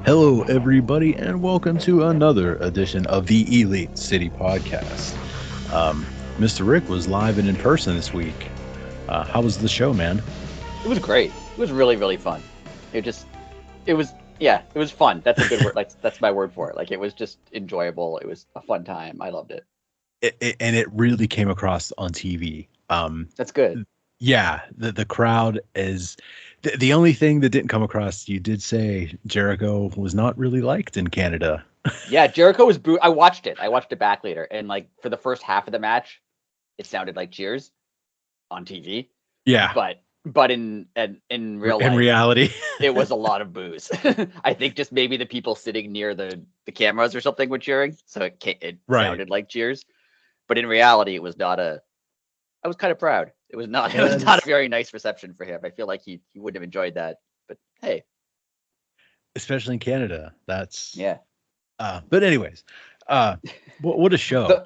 Hello, everybody, and welcome to another edition of the Elite City Podcast. Mr. Rick was live and in person this week. How was the show, man? It was great. It was really, really fun. It was fun. That's a good word. Like, that's my word for it. Like, it was just enjoyable. It was a fun time. I loved it. And it really came across on TV. That's good. Yeah, the crowd is the only thing that didn't come across. You did say Jericho was not really liked in Canada. Yeah, Jericho was booed. I watched it. I watched it back later, and like for the first half of the match, it sounded like cheers on TV. Yeah, but in real life, in reality, it was a lot of boos. I think just maybe the people sitting near the cameras or something were cheering, so it sounded like cheers. But in reality, it was not a. I was kind of proud. It was not a very nice reception for him. I feel like he wouldn't have enjoyed that. But hey, especially in Canada, that's yeah. But anyways, what a show.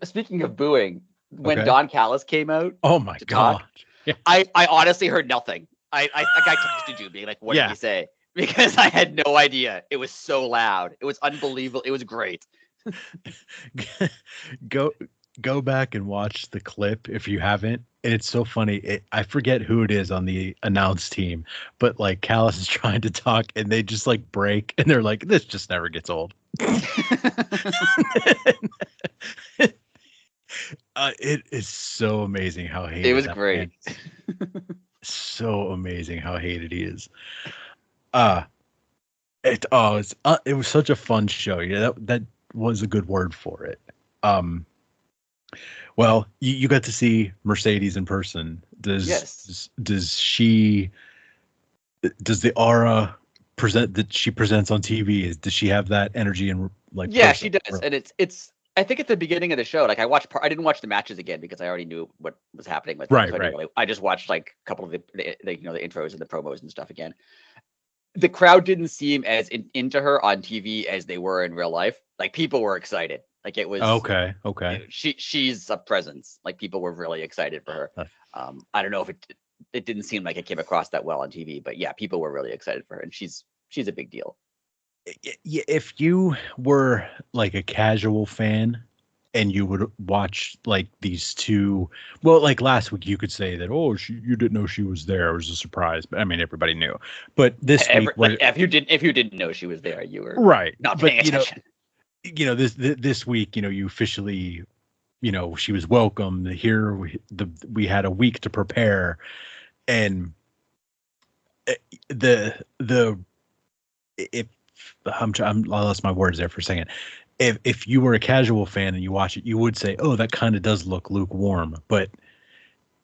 Speaking of booing, when Don Callis came out, oh my god, yeah. I honestly heard nothing. I texted you being like, what did he say? Because I had no idea. It was so loud. It was unbelievable. It was great. Go back and watch the clip if you haven't. It's so funny. I forget who it is on the announce team, but like Callis is trying to talk and they just like break and they're like, this just never gets old. It is so amazing how hated it was great. So amazing how hated he is. It was such a fun show. Yeah, that was a good word for it. Well, you got to see Mercedes in person. Does the aura present that she presents on TV? Does she have that energy and like? Yeah, she does, and it's. I think at the beginning of the show, like I didn't watch the matches again because I already knew what was happening with them. Right. I just watched like a couple of the intros and the promos and stuff again. The crowd didn't seem as into her on TV as they were in real life. Like people were excited. Like it was okay. She's a presence. Like people were really excited for her. I don't know if it didn't seem like it came across that well on TV, but yeah, people were really excited for her, and she's a big deal. If you were like a casual fan and you would watch like these two, well, like last week you could say that, you didn't know she was there. It was a surprise. But I mean, everybody knew. But this week, if you didn't know she was there, you were right. Not paying attention. This week, you officially, she was welcome here. We had a week to prepare, and I lost my words there for a second. If you were a casual fan and you watch it, you would say, "Oh, that kind of does look lukewarm." But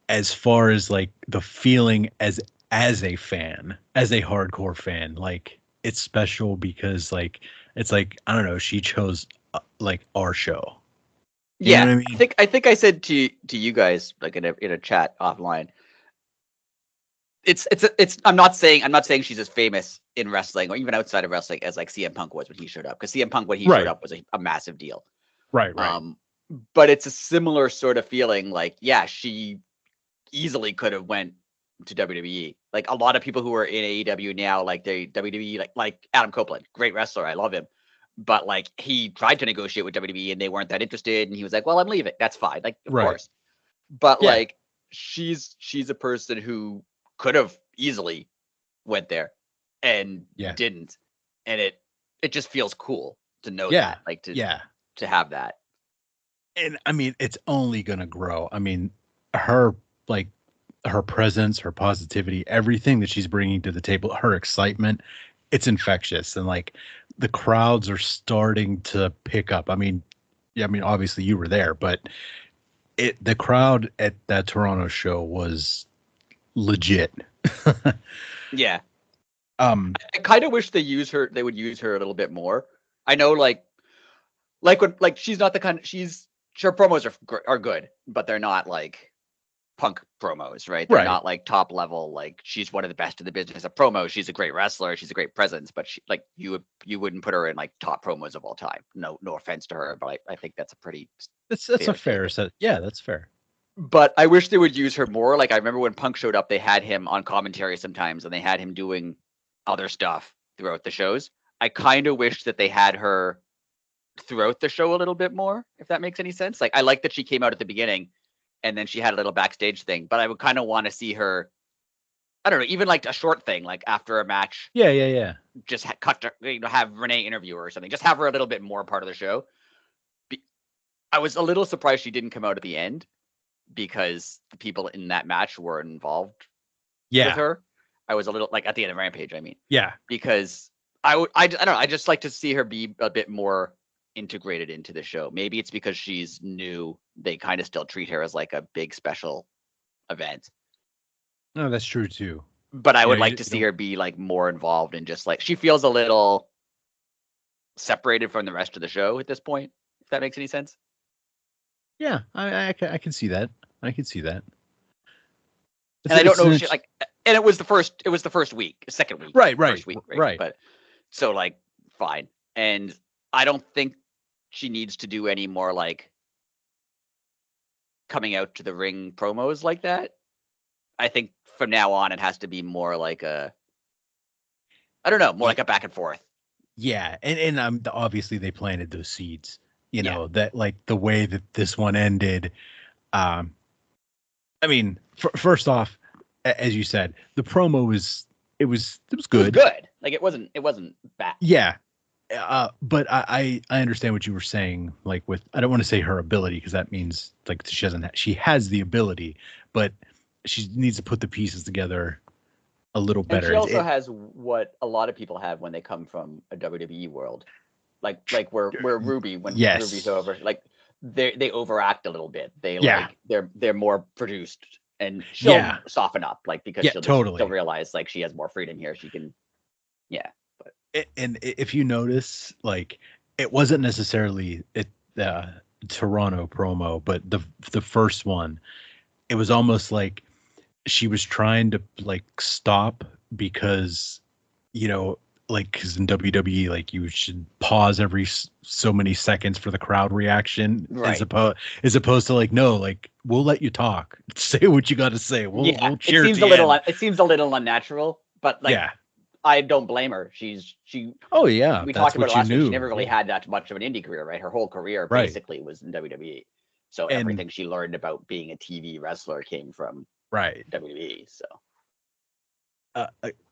as far as like the feeling as a fan, as a hardcore fan, like it's special because like it's like I don't know, she chose like our show. You know what I mean? I think I said to you guys like in a chat offline. It's I'm not saying she's as famous in wrestling or even outside of wrestling as like CM Punk was when he showed up, because CM Punk when he showed up was a massive deal. Right. But it's a similar sort of feeling. Like, yeah, she easily could have went to WWE. Like a lot of people who are in AEW now, like they WWE, like Adam Copeland, great wrestler, I love him. But like he tried to negotiate with WWE and they weren't that interested, and he was like, "Well, I'm leaving. That's fine." Like, of course. But like she's a person who could have easily went there and didn't, and it just feels cool to know that, like to have that. And I mean, it's only gonna grow. I mean, her presence, her positivity, everything that she's bringing to the table, her excitement, it's infectious, and like the crowds are starting to pick up. I mean, obviously you were there, but the crowd at that Toronto show was legit. Yeah. I kind of wish they would use her a little bit more. I know like she's not the kind of, her promos are good, but they're not like Punk promos, right? They're not like top level. Like she's one of the best in the business of promos. She's a great wrestler. She's a great presence, but she, like you wouldn't put her in like top promos of all time. No offense to her, but I think that's a pretty. That's a fair set. Yeah, that's fair. But I wish they would use her more. Like I remember when Punk showed up, they had him on commentary sometimes, and they had him doing other stuff throughout the shows. I kind of wish that they had her throughout the show a little bit more, if that makes any sense. Like I like that she came out at the beginning, and then she had a little backstage thing. But I would kind of want to see her. I don't know, even like a short thing, like after a match. Yeah. Just cut her, have Renee interview her or something. Just have her a little bit more part of the show. I was a little surprised she didn't come out at the end because the people in that match were involved with her. I was a little like at the end of Rampage, I mean. Yeah. Because I don't know, I just like to see her be a bit more integrated into the show. Maybe it's because she's new. They kind of still treat her as like a big special event. No, that's true too. But I would like to see her be like more involved and just like she feels a little separated from the rest of the show at this point, if that makes any sense. Yeah, I can see that. I can see that. And I don't know if she like, and it was the first week, second week, right, first week, right. But so like, fine. And I don't think she needs to do any more like coming out to the ring promos like that. I think from now on it has to be more like a, I don't know, more like a back and forth. Yeah, and obviously they planted those seeds. You know, that like the way that this one ended. I mean, first off, as you said, the promo was good. Good. Like it wasn't bad. Yeah. But I understand what you were saying. Like with, I don't want to say her ability because that means like she has the ability, but she needs to put the pieces together a little better. And she also has what a lot of people have when they come from a WWE world. Like where Ruby, when Ruby's over, like they overact a little bit. They like they're more produced, and she'll soften up, like because she'll realize like she has more freedom here. She can, But and if you notice, like it wasn't necessarily the Toronto promo, but the first one, it was almost like she was trying to like stop because like because in WWE, like you should pause every so many seconds for the crowd reaction, right. as opposed to like, no, like we'll let you talk, say what you got to say. We'll cheer. It seems a little unnatural, but like, I don't blame her. She. Oh yeah, we talked about it last week. She never really had that much of an indie career, right? Her whole career basically was in WWE. So everything she learned about being a TV wrestler came from WWE. So.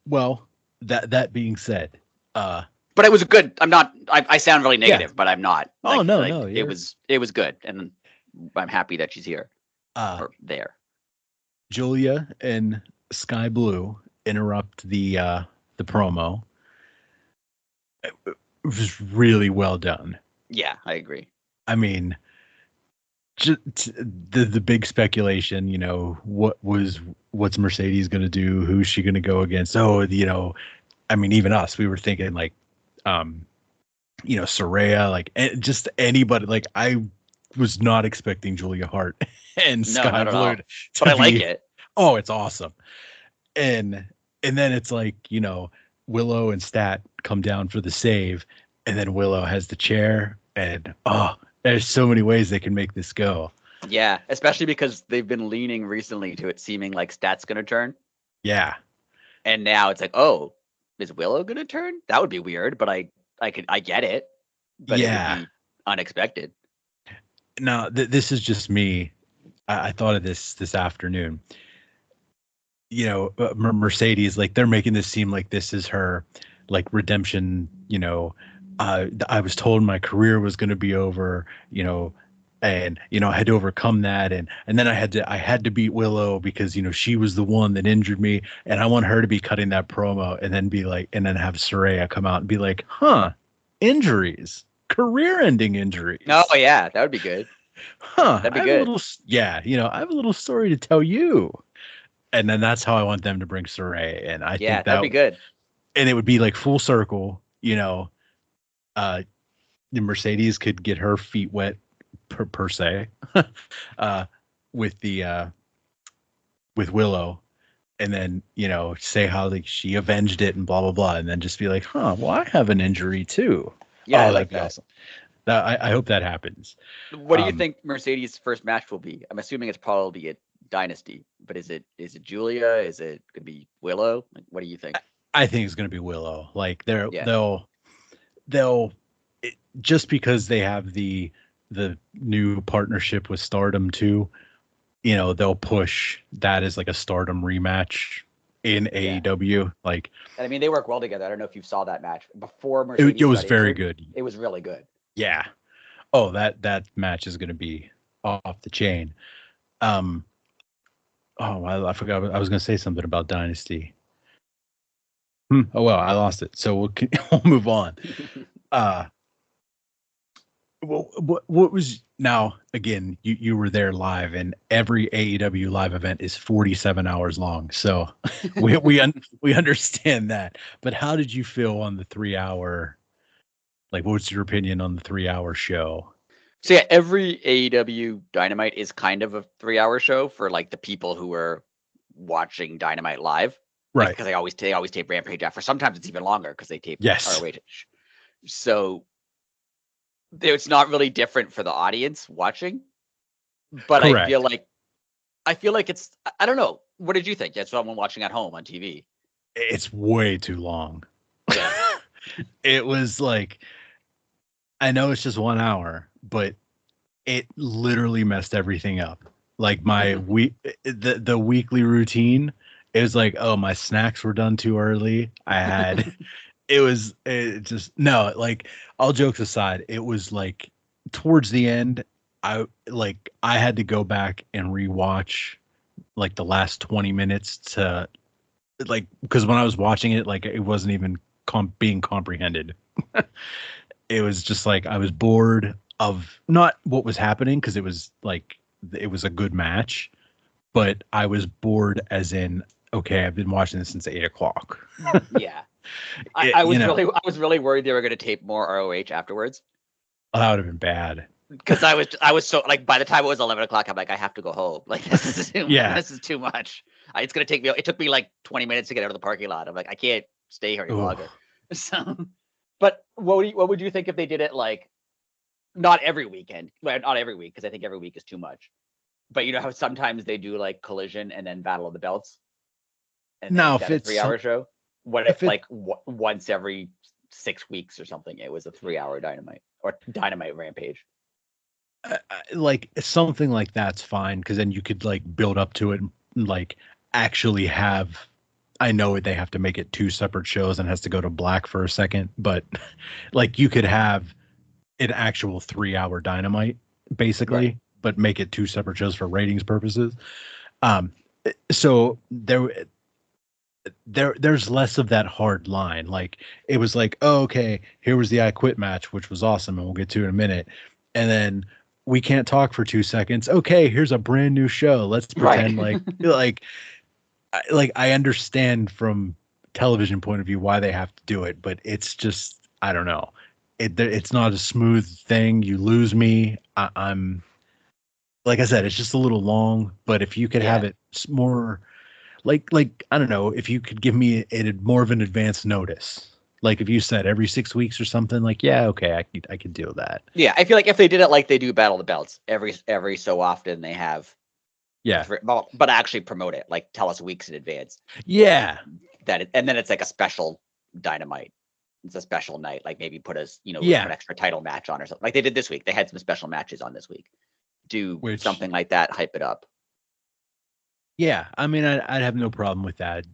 Well. That being said, but it was good. I sound really negative, but I'm not. Like, oh no, like, no. It was good, and I'm happy that she's here. Or there. Julia and Sky Blue interrupt the promo. It was really well done. Yeah, I agree. I mean, the big speculation, what's Mercedes going to do? Who's she going to go against? Oh, I mean, even us, we were thinking like, Saraya, like just anybody. Like I was not expecting Julia Hart and Sky Blue, but I like it. Oh, it's awesome. And then it's like, Willow and Stat come down for the save, and then Willow has the chair, and there's so many ways they can make this go. Yeah, especially because they've been leaning recently to it seeming like Stat's going to turn. Yeah. And now it's like, oh, is Willow going to turn? That would be weird, but I get it. But it would be unexpected. Now, this is just me. I thought of this afternoon. Mercedes, like they're making this seem like this is her like redemption. I was told my career was going to be over, and I had to overcome that, and then I had to beat Willow because she was the one that injured me, and I want her to be cutting that promo and then be like, and then have Saraya come out and be like, injuries, career-ending injuries. Oh yeah, that would be good. That'd be good. I have a little story to tell you, and then that's how I want them to bring Saraya, and I think that'd be good, and it would be like full circle, the Mercedes could get her feet wet per se with Willow, and then say how like she avenged it and blah blah blah, and then just be like, well, I have an injury too. I like that. Awesome. I hope that happens. What do you think Mercedes' first match will be? I'm assuming it's probably a Dynasty, but is it Julia? Is it gonna be Willow? Like, what do you think? I think it's going to be Willow. Like Yeah, they'll just because they have the new partnership with Stardom too. You know, they'll push that as like a Stardom rematch in yeah. AEW. Like And I mean, they work well together. I don't know if you saw that match before it Mercedes was got very injured. good. It was really good. Yeah. Oh, that match is going to be off the chain. Um. Oh, I forgot. I was going to say something about Dynasty. Oh well, I lost it. So we'll move on. Uh. Well, what was now again? You were there live, and every AEW live event is 47 hours long. So we understand that. But how did you feel on the 3 hour? Like, what's your opinion on the 3 hour show? So yeah, every AEW Dynamite is kind of a 3-hour show for like the people who are watching Dynamite live. Like Right. because they always tape Rampage after. Sometimes it's even longer because they tape Yes. ROH. So it's not really different for the audience watching. But Correct. I feel like it's I don't know. What did you think? That's someone watching at home on TV. It's way too long. Yeah. It was like, I know it's just 1 hour, but it literally messed everything up. Like my the weekly routine, it was like, oh, my snacks were done too early. I had it just no, like, all jokes aside, it was like towards the end, I had to go back and rewatch like the last 20 minutes to, like, because when I was watching it, like, it wasn't even being comprehended. It was just like I was bored of not what was happening, because it was like it was a good match, but I was bored as in, okay, I've been watching this since 8 o'clock. Yeah. It, you know, I was really worried they were going to tape more ROH afterwards that would have been bad. because I was so like by the time it was 11 o'clock, I'm like I have to go home. Like Yeah. this is too much. It's going to take me. It took me like 20 minutes to get out of the parking lot. I'm like I can't stay here any Ooh. longer. So, but what would you think if they did it like not every weekend, well, not every week because I think every week is too much. But you know how sometimes they do like Collision and then Battle of the Belts and they Now, make if that a it's 3-hour show? What if if it like once every 6 weeks or something it was a 3-hour Dynamite or Dynamite Rampage? like something like that's fine, because then you could like build up to it and like actually have. I know they have to make it two separate shows and has to go to black for a second, but like you could have an actual 3 hour Dynamite Right. basically, but make it two separate shows for ratings purposes. Um, so there's less of that hard line. Like, it was like, oh, okay, here was the I Quit match, which was awesome, and we'll get to it in a minute. And then we can't talk for 2 seconds. Okay, here's a brand new show. Let's Right. pretend like I understand from television point of view why they have to do it, but it's just, I don't know. It's not a smooth thing. You lose me. I'm like I said, it's just a little long. But if you could have Yeah. it more, like I don't know, if you could give me more of an advance notice, like if you said every 6 weeks or something, like, yeah, okay, I could deal with that. Yeah, I feel like if they did it like they do Battle of the Belts, every so often they have Yeah, but actually promote it, like tell us weeks in advance yeah, and then it's like a special Dynamite. It's a special night, like maybe put yeah. an extra title match on or something. Like they did this week. They had some special matches on this week. Do Which, something like that, hype it up. yeah, I mean, I'd have no problem with that.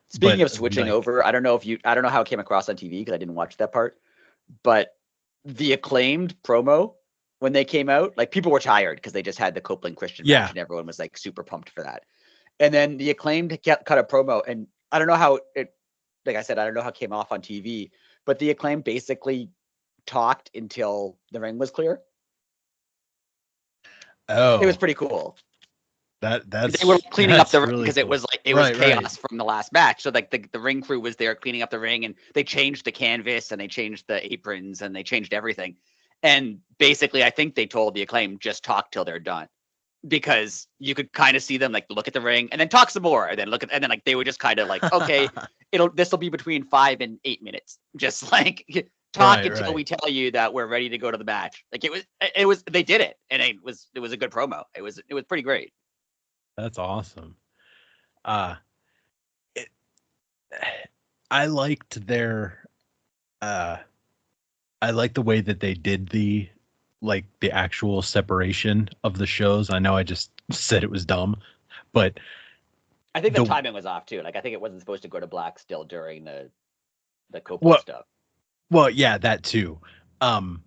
Speaking But of switching like, over, I don't know how it came across on TV because I didn't watch that part, but the Acclaimed promo when they came out, like people were tired because they just had the Copeland Christian match yeah, and everyone was like super pumped for that. And then the Acclaimed cut a promo, and I don't know how it, like I said, I don't know how it came off on TV, but the Acclaimed basically talked until the ring was clear. It was oh, pretty cool. They were that's cleaning up the that's ring really because it cool. was like it was Right. chaos from the last match. So like the ring crew was there cleaning up the ring, and they changed the canvas and they changed the aprons and they changed everything. And basically, I think they told the Acclaim just talk till they're done because you could kind of see them like look at the ring and then talk some more and then and then like they were just kind of like, okay, this will be between 5 and 8 minutes, just like talk Right, until right. we tell you that we're ready to go to the match. Like it was they did it, and it was a good promo. It was pretty great. That's awesome. Uh it, I liked their uh I like the way that they did the actual separation of the shows. I know I just said it was dumb, but I think the the timing was off too. Like I think it wasn't supposed to go to black still during the Copeland well, stuff. well, yeah, that too. Um,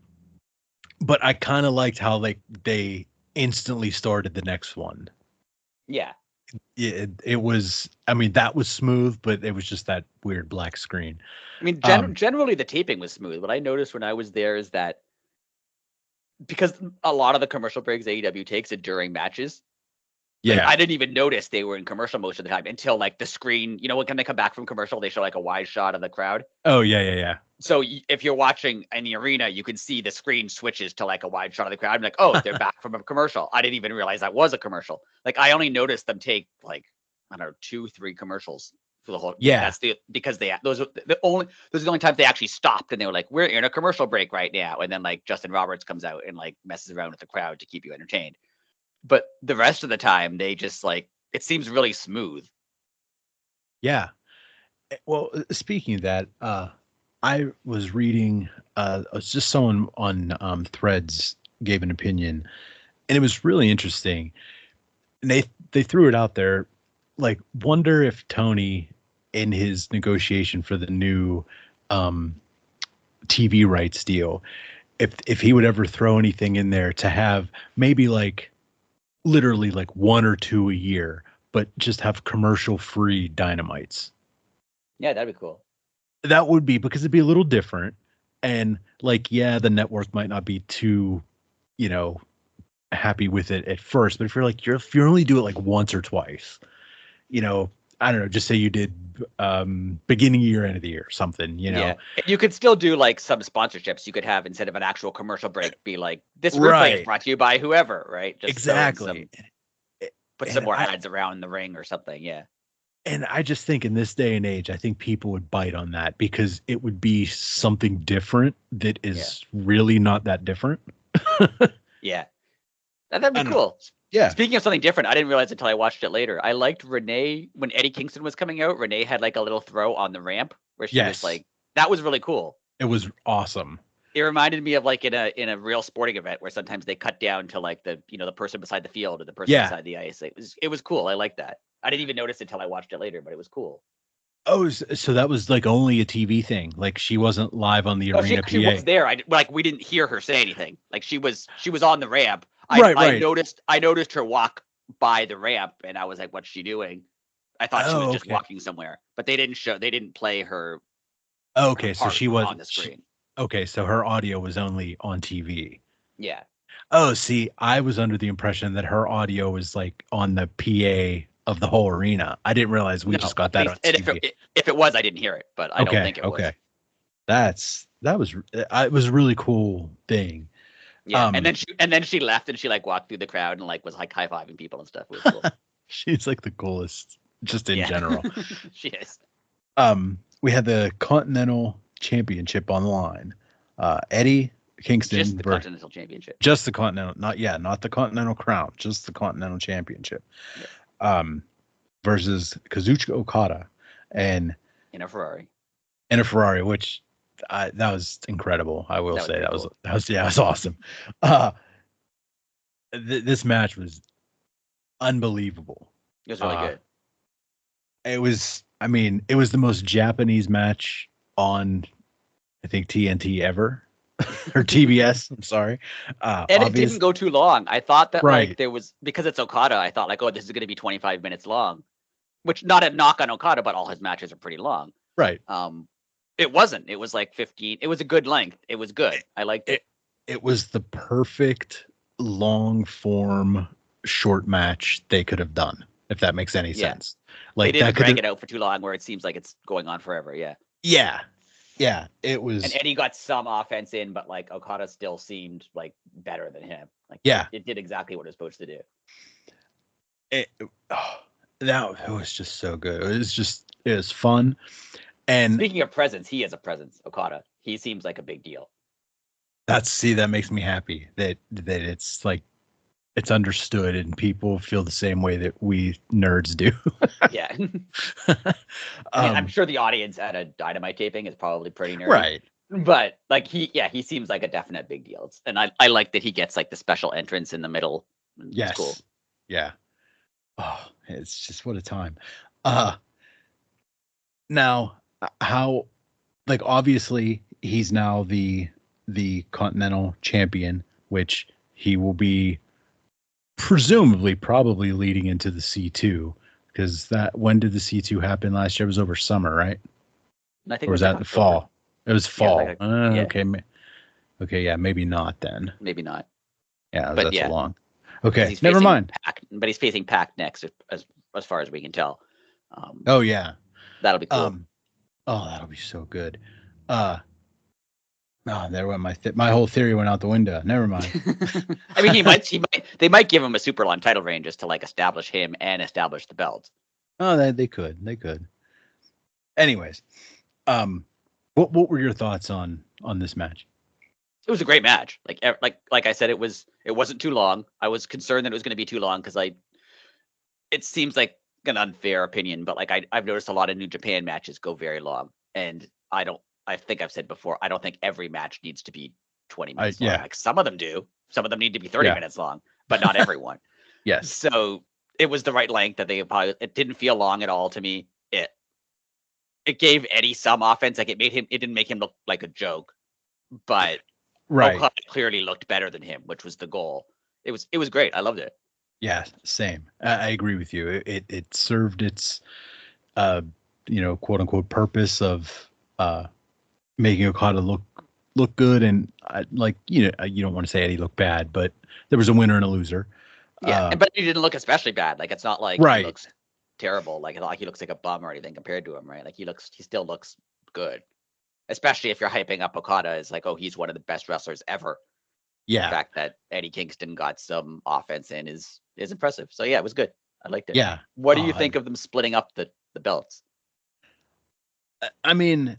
but I kind of liked how they instantly started the next one. Yeah. It was, I mean, that was smooth, but it was just that weird black screen. I mean, Um, generally the taping was smooth. What I noticed when I was there is that because a lot of the commercial breaks AEW takes it during matches. Like yeah. I didn't even notice they were in commercial most of the time until like the screen. You know, when they come back from commercial, they show like a wide shot of the crowd. Oh yeah, yeah, yeah. So if you're watching in the arena, you can see the screen switches to like a wide shot of the crowd. I'm like, oh, they're back from a commercial. I didn't even realize that was a commercial. Like I only noticed them take like I don't know 2-3 commercials for the whole. Yeah. That's because those are the only times they actually stopped and they were like, we're in a commercial break right now, and then like Justin Roberts comes out and like messes around with the crowd to keep you entertained. But the rest of the time, they just like it seems really smooth. Yeah. Well, speaking of that, I was reading. It was just someone on Threads gave an opinion, and it was really interesting. And they threw it out there, like, wonder if Tony, in his negotiation for the new um, TV rights deal, if he would ever throw anything in there to have maybe like literally like one or two a year, but just have commercial free dynamites. Yeah, that'd be cool. That would be because it'd be a little different. And like, yeah, the network might not be too, you know, happy with it at first, but if you only do it like once or twice, you know, I don't know, just say you did beginning of year, end of the year, something, you Yeah, know. and you could still do like some sponsorships. You could have instead of an actual commercial break, be like this replay is Right. brought to you by whoever, right? Just throw in Exactly. some, put some And more I ads around the ring or something. Yeah, and I just think in this day and age, I think people would bite on that because it would be something different that yeah, is really not that different. yeah. That'd I be don't know. cool. Yeah. Speaking of something different, I didn't realize until I watched it later. I liked Renee when Eddie Kingston was coming out. Renee had like a little throw on the ramp where she was Yes. like, that was really cool. It was awesome. It reminded me of like in a real sporting event where sometimes they cut down to like the person beside the field or the person Yeah. beside the ice. It was cool. I like that. I didn't even notice it until I watched it later, but it was cool. Oh, so that was like only a TV thing. Like she wasn't live on the No, she arena actually was PA. there. Like we didn't hear her say anything. Like she was on the ramp. Right, I right. noticed her walk by the ramp, and I was like, "What's she doing?" I thought she was Oh, just okay. walking somewhere, but they didn't play her Okay, so part she was on the screen. okay, so her audio was only on TV. Yeah. Oh, see, I was under the impression that her audio was like on the PA of the whole arena. I didn't realize we No, just got at that on least, and TV. if it was, I didn't hear it, but I don't Okay, think it was. okay. It was a really cool thing. Yeah, and then she left and she like walked through the crowd and like was like high fiving people and stuff. It was cool. She's like the coolest just in Yeah, general. she is. We had the Continental Championship on the line. Eddie Just Kingston the Continental Championship. just the Continental, not the Continental Crown, just the Continental Championship. Yeah. Versus Kazuchika Okada and In a Ferrari. a Ferrari, which that was incredible. I will That was say pretty cool. that was awesome. Uh, this match was unbelievable. It was really Uh, good. it was, I mean, it was the most Japanese match on, I think, TNT ever or TBS. I'm sorry. And it didn't go too long. I thought that like Right. there was because it's Okada. I thought like, oh, this is going to be 25 minutes long, which not a knock on Okada, but all his matches are pretty long. Right. It wasn't. It was like 15. It was a good length. It was good. I liked it. It was the perfect long form short match they could have done, if that makes any sense. They Like didn't that could drag it out for too long where it seems like it's going on forever. Yeah. Yeah. Yeah. It was. And Eddie got some offense in, but like Okada still seemed like better than him. Like Yeah. it did exactly what it was supposed to do. It was just so good. It was fun. And speaking of presence, he has a presence. Okada. he seems like a big deal. That makes me happy that it's like it's understood and people feel the same way that we nerds do. Yeah. I mean, I'm sure the audience at a Dynamite taping is probably pretty nerdy. Right. But like he seems like a definite big deal. And I like that he gets like the special entrance in the middle. Yes. It's cool. Yeah. Oh, it's just what a time. Now how, like, obviously he's now the Continental Champion, which he will be presumably probably leading into the C2, because that, when did the C2 happen last year? It was over summer, right? I think Or was that the fall? It was fall. Yeah. Okay, yeah, maybe not then. Maybe not. Yeah, that's yeah. long. Okay, never mind. But he's facing Pac next, as far as we can tell. Oh yeah, that'll be cool. Oh, that'll be so good. There went my whole theory went out the window. Never mind. I mean, they might give him a super long title reign just to like establish him and establish the belt. Oh, they could. Anyways, what were your thoughts on this match? It was a great match. Like I said, it wasn't too long. I was concerned that it was going to be too long because it seems like an unfair opinion, but like I've noticed a lot of New Japan matches go very long, and I think I've said before, I don't think every match needs to be 20 minutes long. Like some of them do. Some of them need to be 30 minutes long, but not everyone. Yes. So it was the right length that it didn't feel long at all to me. It gave Eddie some offense. Like it didn't make him look like a joke, but Okada clearly looked better than him, which was the goal. It was great. I loved it. Yeah, same. I agree with you. It served its, quote unquote purpose of, making Okada look good, and you don't want to say Eddie looked bad, but there was a winner and a loser. Yeah, but he didn't look especially bad. Like it's not like he looks terrible. Like he looks like a bum or anything compared to him, right? Like he still looks good, especially if you're hyping up Okada as like, oh, he's one of the best wrestlers ever. Yeah, the fact that Eddie Kingston got some offense in is impressive. So yeah, it was good. I liked it. Yeah. What do you think of them splitting up the belts? I mean,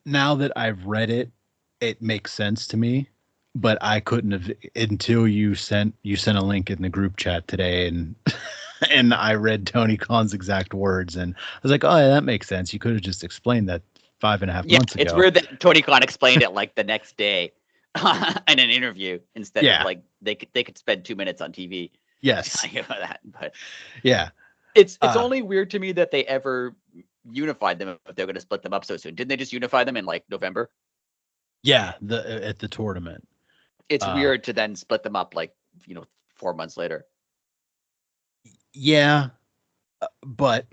now that I've read it, it makes sense to me, but I couldn't have until you sent a link in the group chat today, and and I read Tony Khan's exact words, and I was like, oh yeah, that makes sense. You could have just explained that 5.5 months ago. It's weird that Tony Khan explained it like the next day in an interview instead of like they could spend 2 minutes on TV. Yes. That, but yeah, it's only weird to me that they ever unified them if they're going to split them up so soon. Didn't they just unify them in like November? Yeah, at the tournament. It's weird to then split them up like 4 months later. Yeah, but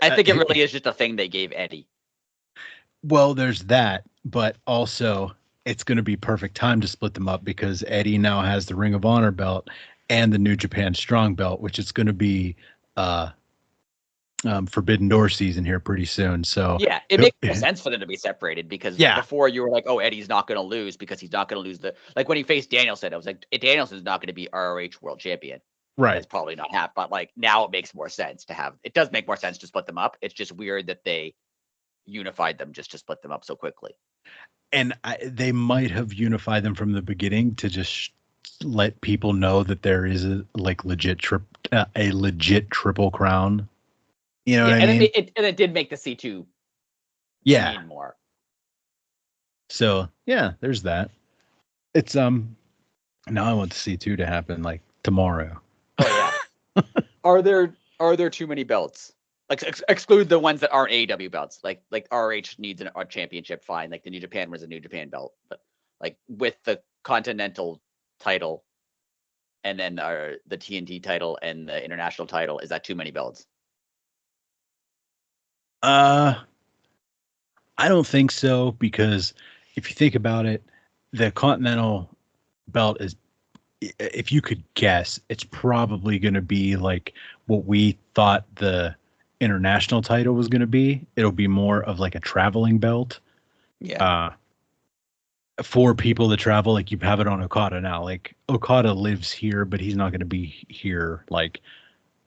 I think it really is just a thing they gave Eddie. Well, there's that, but also it's going to be perfect time to split them up because Eddie now has the Ring of Honor belt and the New Japan Strong belt, which is going to be Forbidden Door season here pretty soon. So yeah, it makes no sense for them to be separated because before you were like, oh, Eddie's not going to lose because he's not going to lose like when he faced Danielson, I was like, Danielson's not going to be ROH World Champion. Right. It's probably not happening, but like now it makes more sense it does make more sense to split them up. It's just weird that they unified them just to split them up so quickly. And they might have unified them from the beginning to just let people know that there is a legit triple crown. You know what I mean? And it did make the C2 mean more. So yeah, there's that. It's now I want the C2 to happen like tomorrow. Oh yeah. Are there too many belts? Like exclude the ones that aren't AEW belts. Like ROH needs a championship, fine. Like the New Japan was a New Japan belt, but like with the Continental title and then the TNT title and the international title, is that too many belts? I don't think so, because if you think about it, the Continental belt is, if you could guess, it's probably going to be like what we thought the international title was going to be. It'll be more of like a traveling belt. Yeah. For people that travel, like you have it on Okada now. Like Okada lives here, but he's not going to be here. Like,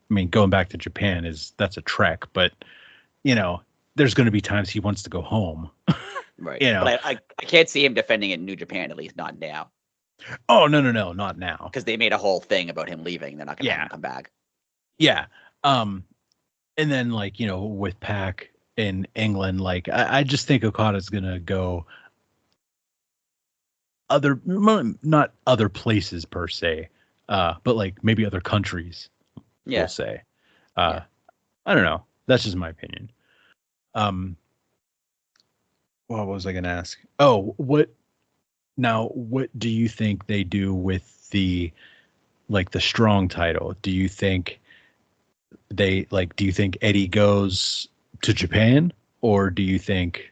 I mean, going back to Japan that's a trek, but there's going to be times he wants to go home. Right. You know. But I can't see him defending it in New Japan, at least not now. Oh no, not now. Because they made a whole thing about him leaving. They're not going to have Yeah. him come back. Yeah. And then like, with Pac in England, like I just think Okada's gonna go not other places per se, but like maybe other countries, we'll say. Yeah. I don't know. That's just my opinion. What was I gonna ask? Oh, what do you think they do with the strong title? Do you think do you think Eddie goes to Japan, or do you think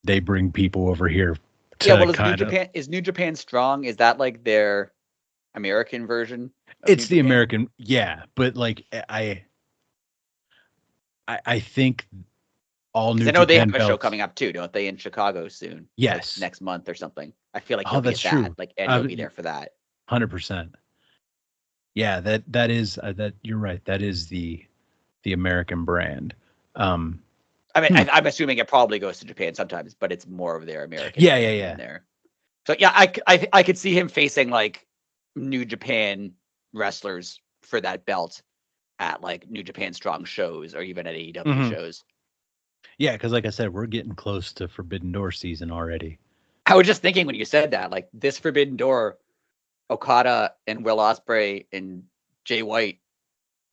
they bring people over here to Yeah, well, is New Japan strong? Is that like their American version of It's New the Japan? American, yeah, but like I think all New I know they Japan have a show belts. coming up too, don't they, in Chicago soon? Yes. Like next month or something. I feel like Oh, he'll be that's at that. true. Like Eddie will be there for that. 100%. Yeah, that is that you're right. That is the American brand. I mean, I'm assuming it probably goes to Japan sometimes, but it's more of their American. Yeah. In there. So yeah, I could see him facing like New Japan wrestlers for that belt at like New Japan Strong shows or even at AEW shows. Yeah, because like I said, we're getting close to Forbidden Door season already. I was just thinking when you said that, like this Forbidden Door, Okada and Will Ospreay and Jay White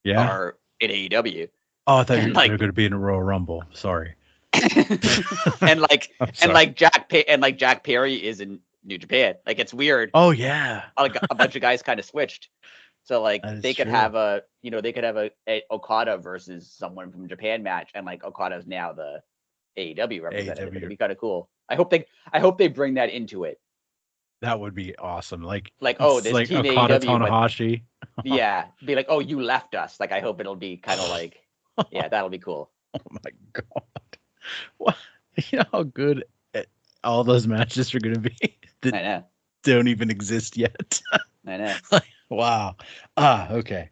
are in AEW. Oh, I thought they're going to be in a Royal Rumble. Sorry. and Jack Perry is in New Japan. Like it's weird. Oh yeah. Like a bunch of guys kind of switched. So like they could true. have a Okada versus someone from Japan match, and like Okada's now the AEW representative. It'd be kind of cool. I hope they bring that into it. That would be awesome. Like this like team Okada AEW, Tanahashi. Yeah, be like, oh, you left us. Like I hope it'll be kind of like, yeah, that'll be cool. Oh my god. What? You know how good all those matches are going to be that I know. Don't even exist yet. I know. Wow. Okay.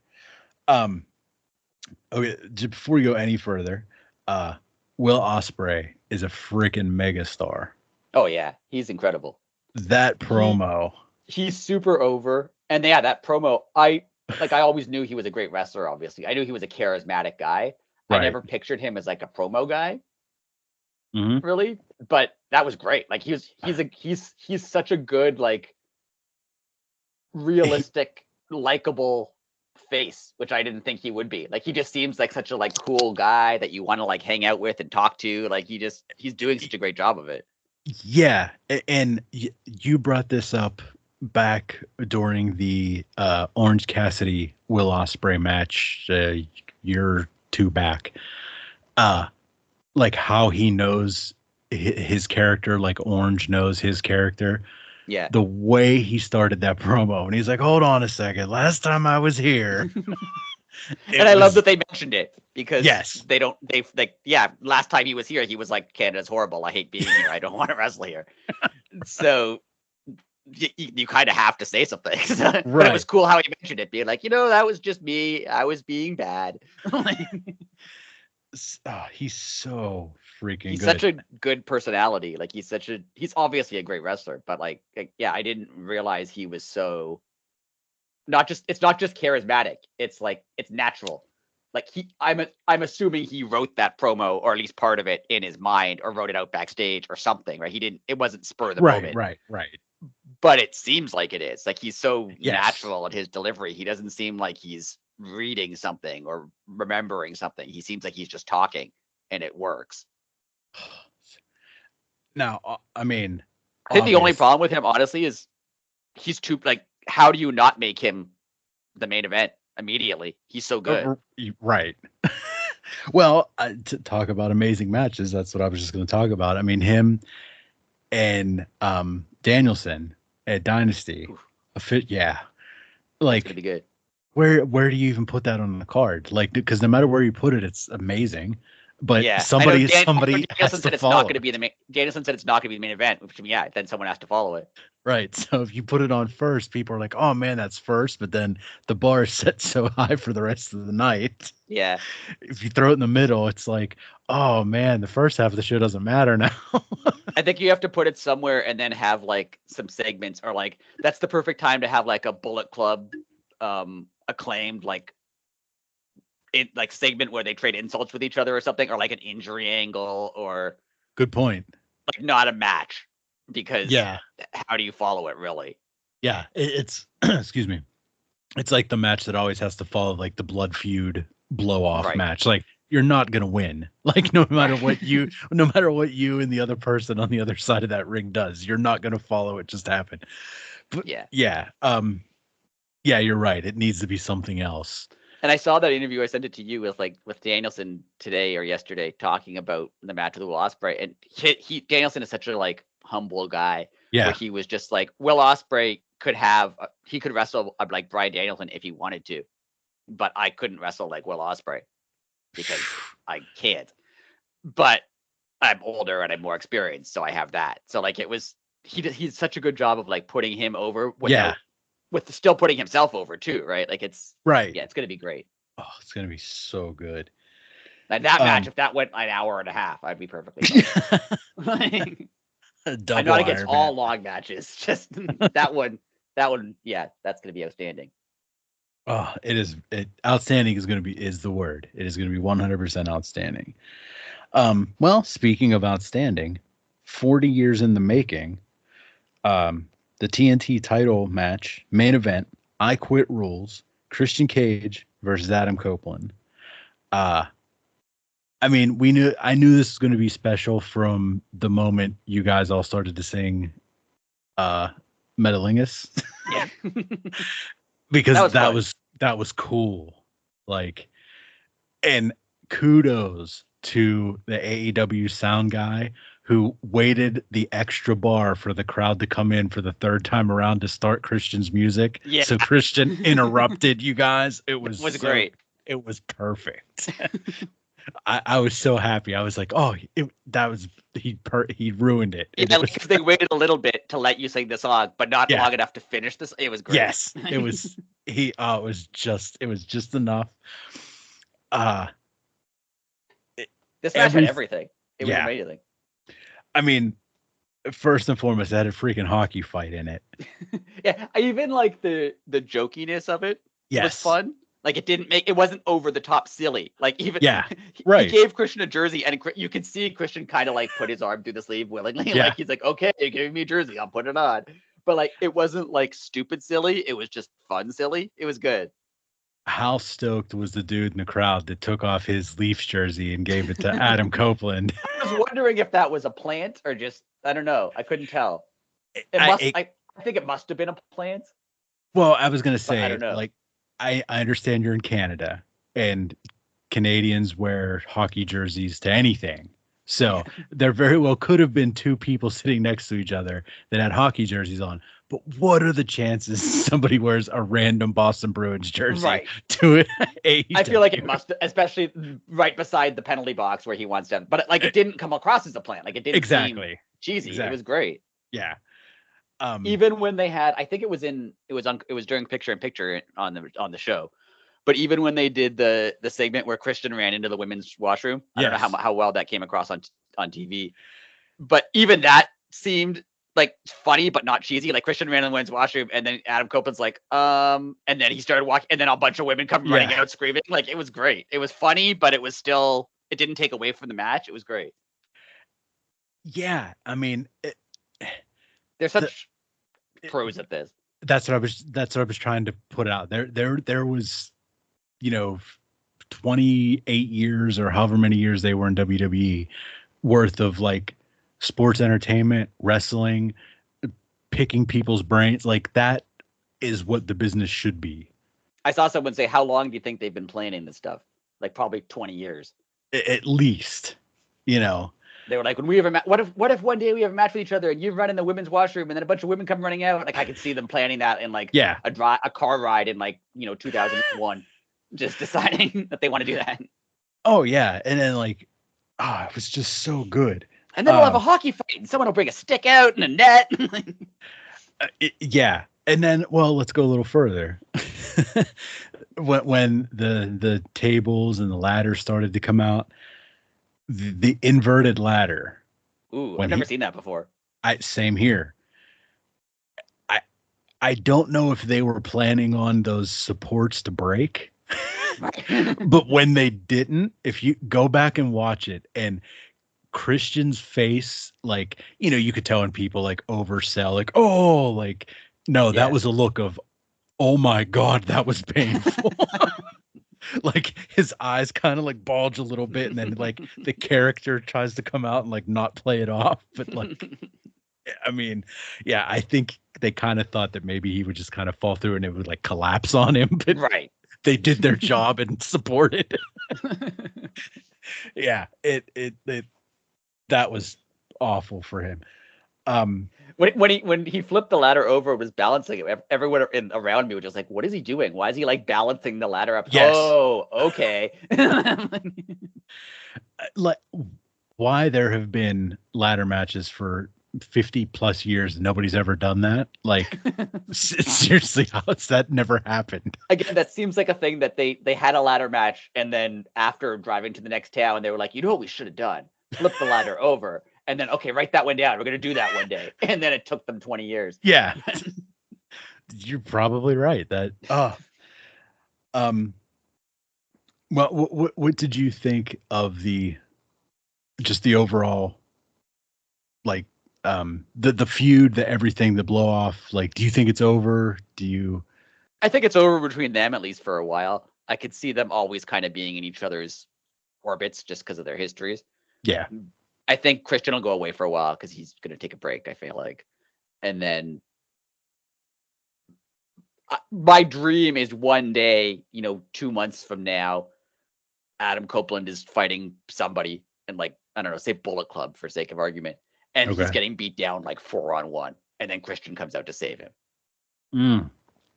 Okay. Before we go any further, Will Ospreay is a freaking megastar. Oh yeah, he's incredible. That promo. He's super over, and yeah, that promo. I always knew he was a great wrestler. Obviously, I knew he was a charismatic guy. Right. I never pictured him as like a promo guy. Really, but that was great. Like he's such a good, like, realistic, likable face, which I didn't think he would be. Like he just seems like such a like cool guy that you want to like hang out with and talk to. Like he's doing such a great job of it. Yeah, and you brought this up back during the Orange Cassidy Will Ospreay match year or two back. Like how he knows his character, like Orange knows his character. Yeah. The way he started that promo, and he's like, "Hold on a second. Last time I was here." I love that they mentioned it because yes, last time he was here, he was like, "Canada's horrible. I hate being here. I don't want to wrestle here." So you kind of have to say something. Right. But it was cool how he mentioned it, being like, that was just me. I was being bad. He's so freaking he's good. Such a good personality. Like he's obviously a great wrestler, but like I didn't realize he was so it's not just charismatic. It's like it's natural. Like I'm assuming he wrote that promo, or at least part of it, in his mind, or wrote it out backstage or something, right? It wasn't spur of the moment. Right. But it seems like it is. Like he's so natural in his delivery. He doesn't seem like he's reading something or remembering something. He seems like he's just talking, and it works. Now, I mean, I think the only problem with him, honestly, is he's too, like, how do you not make him the main event immediately? He's so good. Right. Well, to talk about amazing matches, that's what I was just going to talk about. I mean, him and Danielson at Dynasty. Yeah. Like, it's gonna be good. Where do you even put that on the card? Like, because no matter where you put it, it's amazing. but Yeah, I know. somebody has Danielson to said it's not follow going to it. be Danielson said it's not going to be the main event. Which, yeah, then someone has to follow it. Right. So if you put it on first, people are like, "Oh man, that's first," but then the bar is set so high for the rest of the night. Yeah, If you throw it in the middle, it's like, "Oh man, the first half of the show doesn't matter now." I think you have to put it somewhere and then have like some segments, or like that's the perfect time to have like a Bullet Club, acclaimed like segment where they trade insults with each other or something, or like an injury angle, or Good point. like not a match, because Yeah. how do you follow it really? Yeah, it's excuse me. It's like the match that always has to follow like the blood feud blow off Right. match. Like you're not gonna win. Like no matter Right. what you no matter what you and the other person on the other side of that ring does, you're not gonna follow it just happen. But Yeah. yeah, yeah, you're right. It needs to be something else. And I saw that interview. I sent it to you with Danielson today or yesterday, talking about the match with Will Ospreay, and Danielson is such a like humble guy, where Yeah. he was just like, Will Ospreay he could wrestle like Bryan Danielson if he wanted to, but I couldn't wrestle like Will Ospreay because I can't. But I'm older and I'm more experienced, so I have that. So like he's such a good job of like putting him over Yeah. with still putting himself over too, right? Like it's Right. yeah, it's gonna be great. Oh, it's gonna be so good. Like that match, if that went an hour and a half, I'd be perfectly fine. Like, A I'm double not against Iron Man. all long matches. Just that one, yeah, that's gonna be outstanding. Oh, outstanding is the word. It is gonna be 100% outstanding. Well, speaking of outstanding, 40 years in the making, the TNT title match, main event, I Quit Rules, Christian Cage versus Adam Copeland. Uh, I mean, I knew this was going to be special from the moment you guys all started to sing uh Metalingus. Yeah, Because was fun. that was cool. Like, and kudos to the AEW sound guy who waited the extra bar for the crowd to come in for the third time around to start Christian's music. Yeah, So Christian interrupted you guys. was great. It was perfect. I was so happy. I was like, oh, he ruined it. Yeah, because they waited a little bit to let you sing the song, but not Yeah. long enough to finish this. It was great. Yes, it was it was just enough. This match had everything. It was Yeah. amazing. I mean, first and foremost, it had a freaking hockey fight in it. Yeah, I even like the jokiness of it. Yes. Was fun. Like it wasn't over the top silly. Like even right. He gave Christian a jersey, and you could see Christian kind of like put his arm through the sleeve willingly. Yeah. Like he's like, okay, you're giving me a jersey, I'll put it on. But like it wasn't like stupid silly. It was just fun silly. It was good. How stoked was the dude in the crowd that took off his Leafs jersey and gave it to Adam Copeland? I was wondering if that was a plant or just, I don't know. I couldn't tell. I think it must have been a plant. Well, I was gonna say, I don't know. like, I understand you're in Canada and Canadians wear hockey jerseys to anything. So there very well could have been two people sitting next to each other that had hockey jerseys on. But what are the chances somebody wears a random Boston Bruins jersey to it? I feel like it must, especially right beside the penalty box where he wants to. But like it didn't come across as a plan. Like it didn't seem cheesy. Exactly. It was great. Yeah. Even when they had, I think it was during picture in picture on the show. But even when they did the segment where Christian ran into the women's washroom, I don't know how well that came across on TV. But even that seemed like funny, but not cheesy. Like Christian ran in the women's washroom, and then Adam Copeland's like, and then he started walking, and then a bunch of women come running out screaming. Like it was great. It was funny, but it didn't take away from the match. It was great. Yeah, I mean, they're such pros at this. That's what I was trying to put out there was, 28 years or however many years they were in WWE worth of like sports entertainment, wrestling, picking people's brains. Like that is what the business should be. I saw someone say, how long do you think they've been planning this stuff? Like probably 20 years. At least, They were like, when we have a what if one day we have a match with each other and you run in the women's washroom and then a bunch of women come running out? Like I could see them planning that in like a car ride in like 2001, just deciding that they want to do that. Oh yeah, and then like it was just so good. And then we'll have a hockey fight, and someone will bring a stick out and a net. Yeah, and then let's go a little further. when the tables and the ladders started to come out, the inverted ladder. Ooh, I've never seen that before. Same here. I don't know if they were planning on those supports to break, but when they didn't, if you go back and watch it, and Christian's face, like, you could tell when people like oversell, like, oh, like, no, that was a look of, oh my God, that was painful. Like his eyes kind of like bulge a little bit, and then like the character tries to come out and like not play it off, but like, I mean, yeah, I think they kind of thought that maybe he would just kind of fall through and it would like collapse on him, but they did their job and supported. Yeah, it that was awful for him. When he flipped the ladder over and was balancing it, everyone around me was just like, "What is he doing? Why is he like balancing the ladder up?" Yes. Oh, okay. Like, why there have been ladder matches for 50 plus years and nobody's ever done that? Like, seriously, how's that never happened? Again, that seems like a thing that they had a ladder match, and then after driving to the next town, they were like, you know what we should have done? Flip the ladder over, and then, okay, write that one down. We're going to do that one day. And then it took them 20 years. Yeah. You're probably right. That, well, what did you think of the overall, like, the feud, the everything, the blow off? Like, do you think it's over? I think it's over between them, at least for a while. I could see them always kind of being in each other's orbits just because of their histories. Yeah. I think Christian will go away for a while because he's going to take a break, I feel like. And then my dream is one day, 2 months from now, Adam Copeland is fighting somebody in, like, I don't know, say Bullet Club for sake of argument. And he's getting beat down like 4-on-1. And then Christian comes out to save him.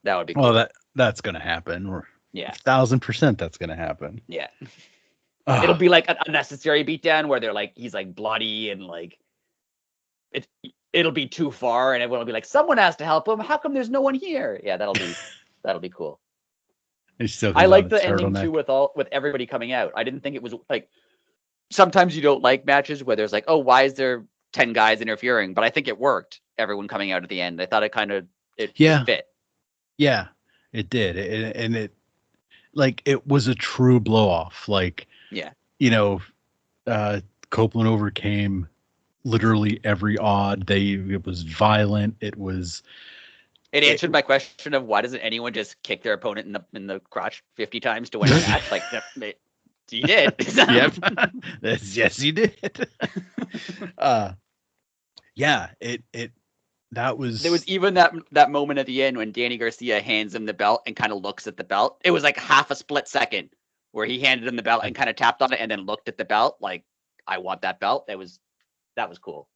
That would be cool. Well, that's going to happen. Yeah. 1,000% that's going to happen. Yeah. It'll be like an unnecessary beatdown where they're like, he's like bloody and like it'll be too far, and everyone will be like, someone has to help him. How come there's no one here? Yeah, that'll be cool. I like the ending too with everybody coming out. I didn't think it was like, sometimes you don't like matches where there's like, oh, why is there 10 guys interfering? But I think it worked. Everyone coming out at the end. I thought it kind of it fit. Yeah, it did. It was a true blow off. Like, Copeland overcame literally every odd. It was violent. It answered my question of why doesn't anyone just kick their opponent in the crotch 50 times to win a match? Like, you did. Yep. Yes, you did. Yeah, that was. There was even that moment at the end when Danny Garcia hands him the belt and kind of looks at the belt. It was like half a split second where he handed him the belt and kind of tapped on it and then looked at the belt like, I want that belt. That was cool.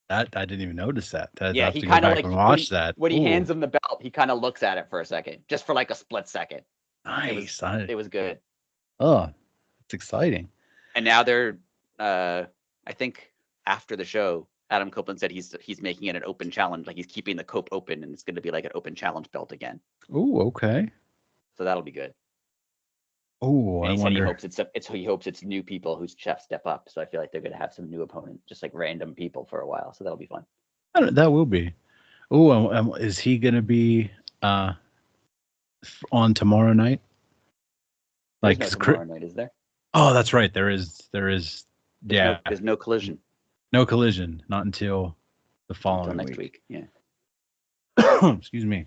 That I didn't even notice that. Yeah, he kind of like watch that. When he hands him the belt, he kind of looks at it for a second, just for like a split second. Nice. It was good. Oh, it's exciting. And now they're, I think after the show, Adam Copeland said he's making it an open challenge, like he's keeping the Cope open, and it's going to be like an open challenge belt again. Oh, okay. So that'll be good. Oh, I wonder. He hopes it's new people who step up. So I feel like they're going to have some new opponents, just like random people for a while. So that'll be fun. That will be. Oh, is he going to be on tomorrow night? Like tomorrow night, is there? Oh, that's right. There is. Yeah. There's no collision. No collision. Not until the following next week. Yeah. Excuse me.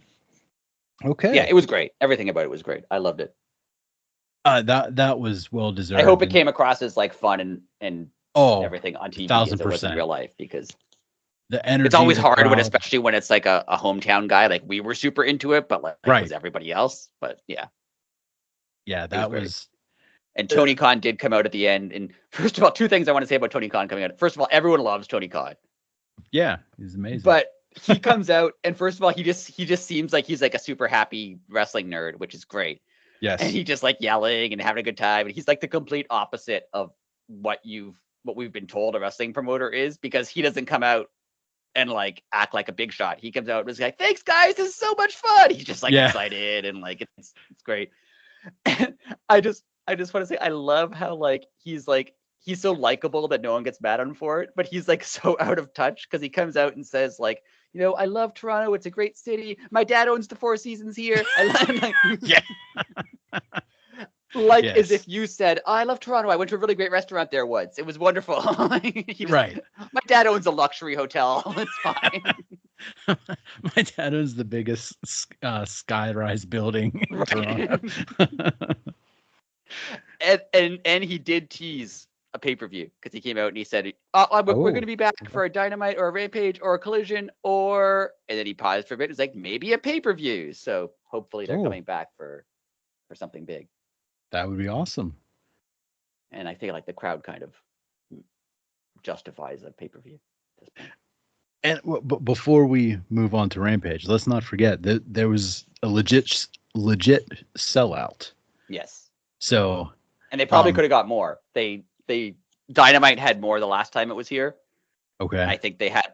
Okay. Yeah, it was great. Everything about it was great. I loved it. That was well deserved. I hope it came across as like fun and everything on TV 1,000% in real life, because the energy. It's always hard especially when it's like a hometown guy. Like, we were super into it, but like was everybody else. But yeah, that was. And Tony Khan did come out at the end. And first of all, two things I want to say about Tony Khan coming out. First of all, everyone loves Tony Khan. Yeah, he's amazing. But he comes out, and first of all, he just seems like he's like a super happy wrestling nerd, which is great. Yes. And he just like yelling and having a good time. And he's like the complete opposite of what you've what we've been told a wrestling promoter is, because he doesn't come out and like act like a big shot. He comes out and is like, "Thanks guys, this is so much fun." He's just like excited and like it's great. I just want to say I love how like he's so likable that no one gets mad at him for it, but he's like so out of touch because he comes out and says like, you know, I love Toronto. It's a great city. My dad owns the Four Seasons here. I love yeah. Like yes. As if you said, oh, I love Toronto. I went to a really great restaurant there once. It was wonderful. Right. My dad owns a luxury hotel. It's fine. My dad owns the biggest skyrise building in Toronto. and he did tease a pay-per-view because he came out and he said, we're going to be back for a Dynamite or a Rampage or a Collision or, and then he paused for a bit. It's like maybe a pay-per-view. So hopefully they're coming back for something big. That would be awesome. And I think like the crowd kind of justifies a pay-per-view at this point. And before we move on to Rampage, let's not forget that there was a legit sellout. Yes. So, and they probably could have got more. They Dynamite had more the last time it was here. Okay. I think they had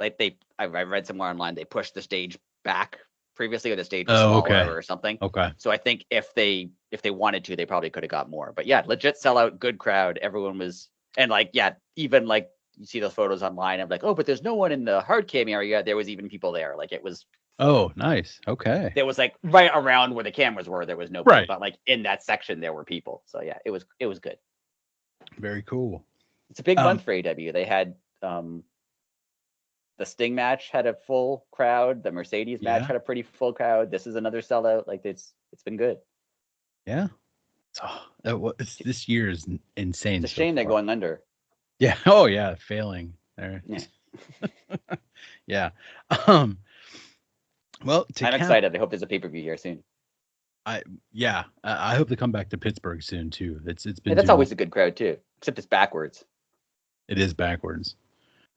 I read somewhere online they pushed the stage back previously, or the stage was smaller or something. Okay. So I think if they wanted to, they probably could have got more. But yeah, legit sellout, good crowd. Everyone was, and like, yeah, even like you see those photos online of like, oh, but there's no one in the hard cam area. There was even people there. Like it was. Oh, nice. Okay. There was like right around where the cameras were. There was no people, but like in that section there were people. So yeah, it was good. Very cool. It's a big month for AEW. They had the Sting match had a full crowd. The Mercedes match had a pretty full crowd. This is another sellout. Like it's been good. Yeah. This year is insane. It's a shame they're going under. Yeah. Oh yeah, failing there. Yeah. Yeah. Well, I'm excited. I hope there's a pay-per-view here soon. I hope they come back to Pittsburgh soon too. It's been. That's always a good crowd too, except it's backwards. It is backwards.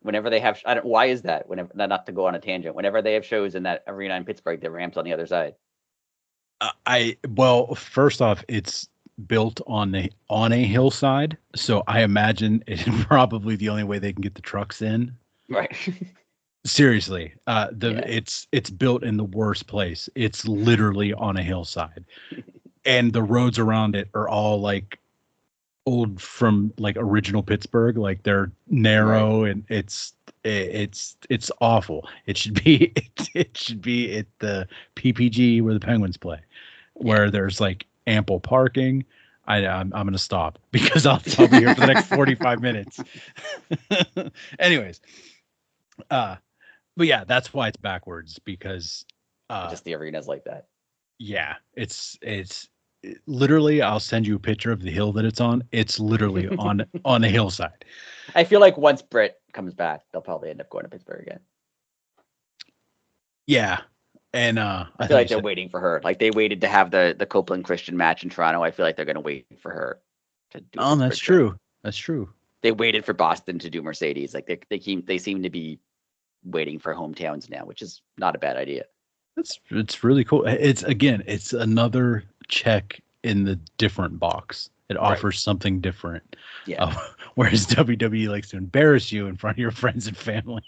Whenever they have, why is that? Whenever, not to go on a tangent, whenever they have shows in that arena in Pittsburgh, the ramps on the other side. Well, first off, it's built on a hillside, so I imagine it's probably the only way they can get the trucks in. Right. Seriously, it's built in the worst place. It's literally on a hillside, and the roads around it are all like old from like original Pittsburgh. Like they're narrow and it's awful. It should be at the PPG where the Penguins play, where there's like ample parking. I'm gonna stop because I'll be here for the next 45 minutes. Anyways, but yeah, that's why it's backwards, because just the arena's like that. Yeah, it's literally, I'll send you a picture of the hill that it's on. It's literally on a hillside. I feel like once Britt comes back, they'll probably end up going to Pittsburgh again. Yeah. And I feel like they're waiting for her. Like they waited to have the Copeland Christian match in Toronto. I feel like they're going to wait for her to do. Oh, that's true. That's true. They waited for Boston to do Mercedes. Like they seem to be waiting for hometowns now, which is not a bad idea. It's really cool. It's another check in the different box. It offers something different. Yeah. Whereas WWE likes to embarrass you in front of your friends and family.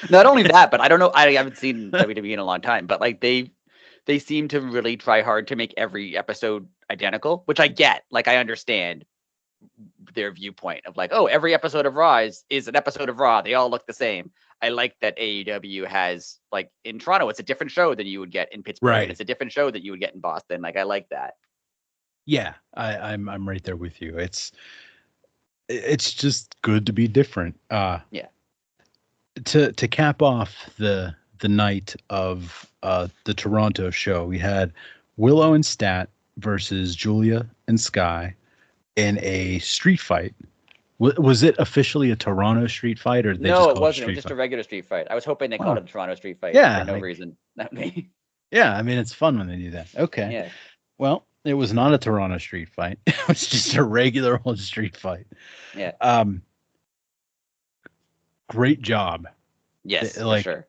Not only that, but I don't know. I haven't seen WWE in a long time, but like they seem to really try hard to make every episode identical, which I get. Like I understand their viewpoint of like, oh, every episode of Raw is an episode of Raw. They all look the same. I like that AEW has, like in Toronto, it's a different show than you would get in Pittsburgh. Right. And it's a different show that you would get in Boston. Like I like that. Yeah, I'm right there with you. It's just good to be different. Yeah. To cap off the night of the Toronto show, we had Willow and Stat versus Julia and Sky in a street fight. Was it officially a Toronto street fight, or no? It wasn't. It was just a regular street fight. I was hoping they called it a Toronto street fight. Yeah, for no reason. Not me. Yeah, I mean it's fun when they do that. Okay. Yeah. Well, it was not a Toronto street fight. It was just a regular old street fight. Yeah. Great job. Yes, like, for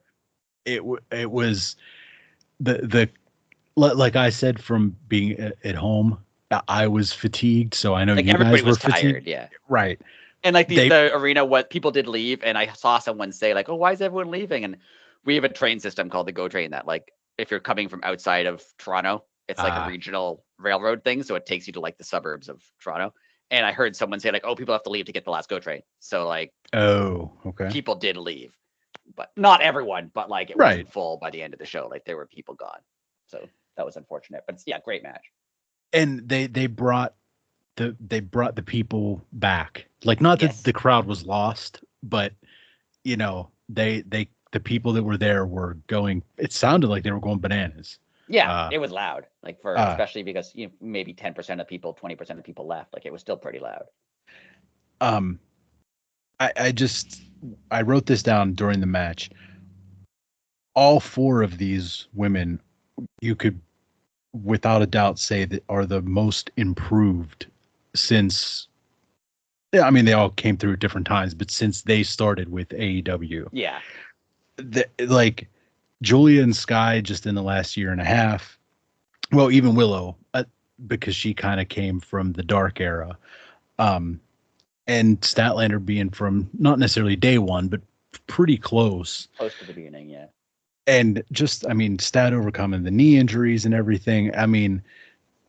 sure. It was the like I said, from being at home, I was fatigued, so I know like you everybody guys were was fatigued. tired. Yeah. Right. And like the arena, what people did leave, and I saw someone say like, "Oh, why is everyone leaving?" And we have a train system called the Go Train that like if you're coming from outside of Toronto, it's like a regional railroad thing, so it takes you to like the suburbs of Toronto. And I heard someone say like, "Oh, people have to leave to get the last Go Train." So like, okay, people did leave, but not everyone. But like, it wasn't full by the end of the show. Like there were people gone, so that was unfortunate. But yeah, great match. And they brought the people back. Like, not that the crowd was lost, but you know, the people that were there were going. It sounded like they were going bananas. Yeah, it was loud. Like especially because maybe 10% of people, 20% of people left. Like it was still pretty loud. I wrote this down during the match. All four of these women, you could without a doubt say that are the most improved since. Yeah, I mean, they all came through at different times, but since they started with AEW, like Julia and Sky just in the last year and a half. Well, even Willow, because she kind of came from the dark era, and Statlander being from not necessarily day one, but pretty close to the beginning, yeah. And just, I mean, Stat overcoming the knee injuries and everything. I mean,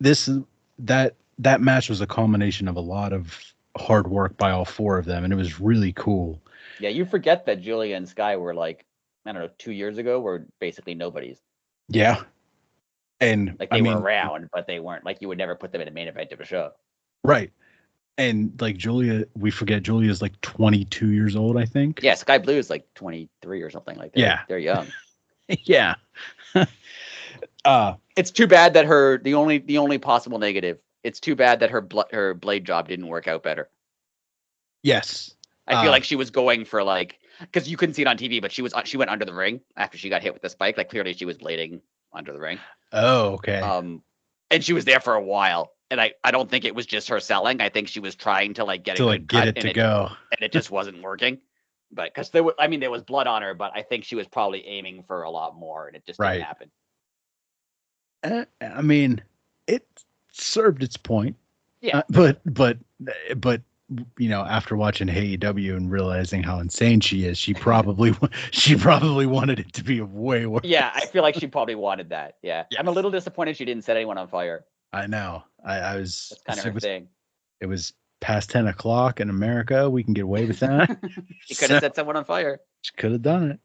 that match was a culmination of a lot of hard work by all four of them, and it was really cool. Yeah, you forget that Julia and Sky were like, I don't know, 2 years ago were basically nobodies. Yeah. And like they were around, but they weren't like you would never put them in a main event of a show. Right. And like Julia, we forget Julia's like 22 years old, I think. Yeah, Sky Blue is like 23 or something like that. Yeah. They're young. Yeah. It's too bad that the only possible negative, it's too bad that her blade job didn't work out better. Yes. I feel like she was going for like, because you couldn't see it on TV, but she went under the ring after she got hit with the spike. Like clearly she was blading under the ring. Oh, okay. And she was there for a while, and I don't think it was just her selling. I think she was trying to like get it to go, and it just wasn't working. But because there was blood on her, but I think she was probably aiming for a lot more, and it just didn't happen. I mean, it served its point. Yeah. But you know, after watching AEW and realizing how insane she is, she probably wanted it to be way worse. Yeah, I feel like she probably wanted that. Yeah. Yes. I'm a little disappointed she didn't set anyone on fire. I know. I was. That's kind of her thing. It was past 10 o'clock in America. We can get away with that. She could have set someone on fire. She could have done it.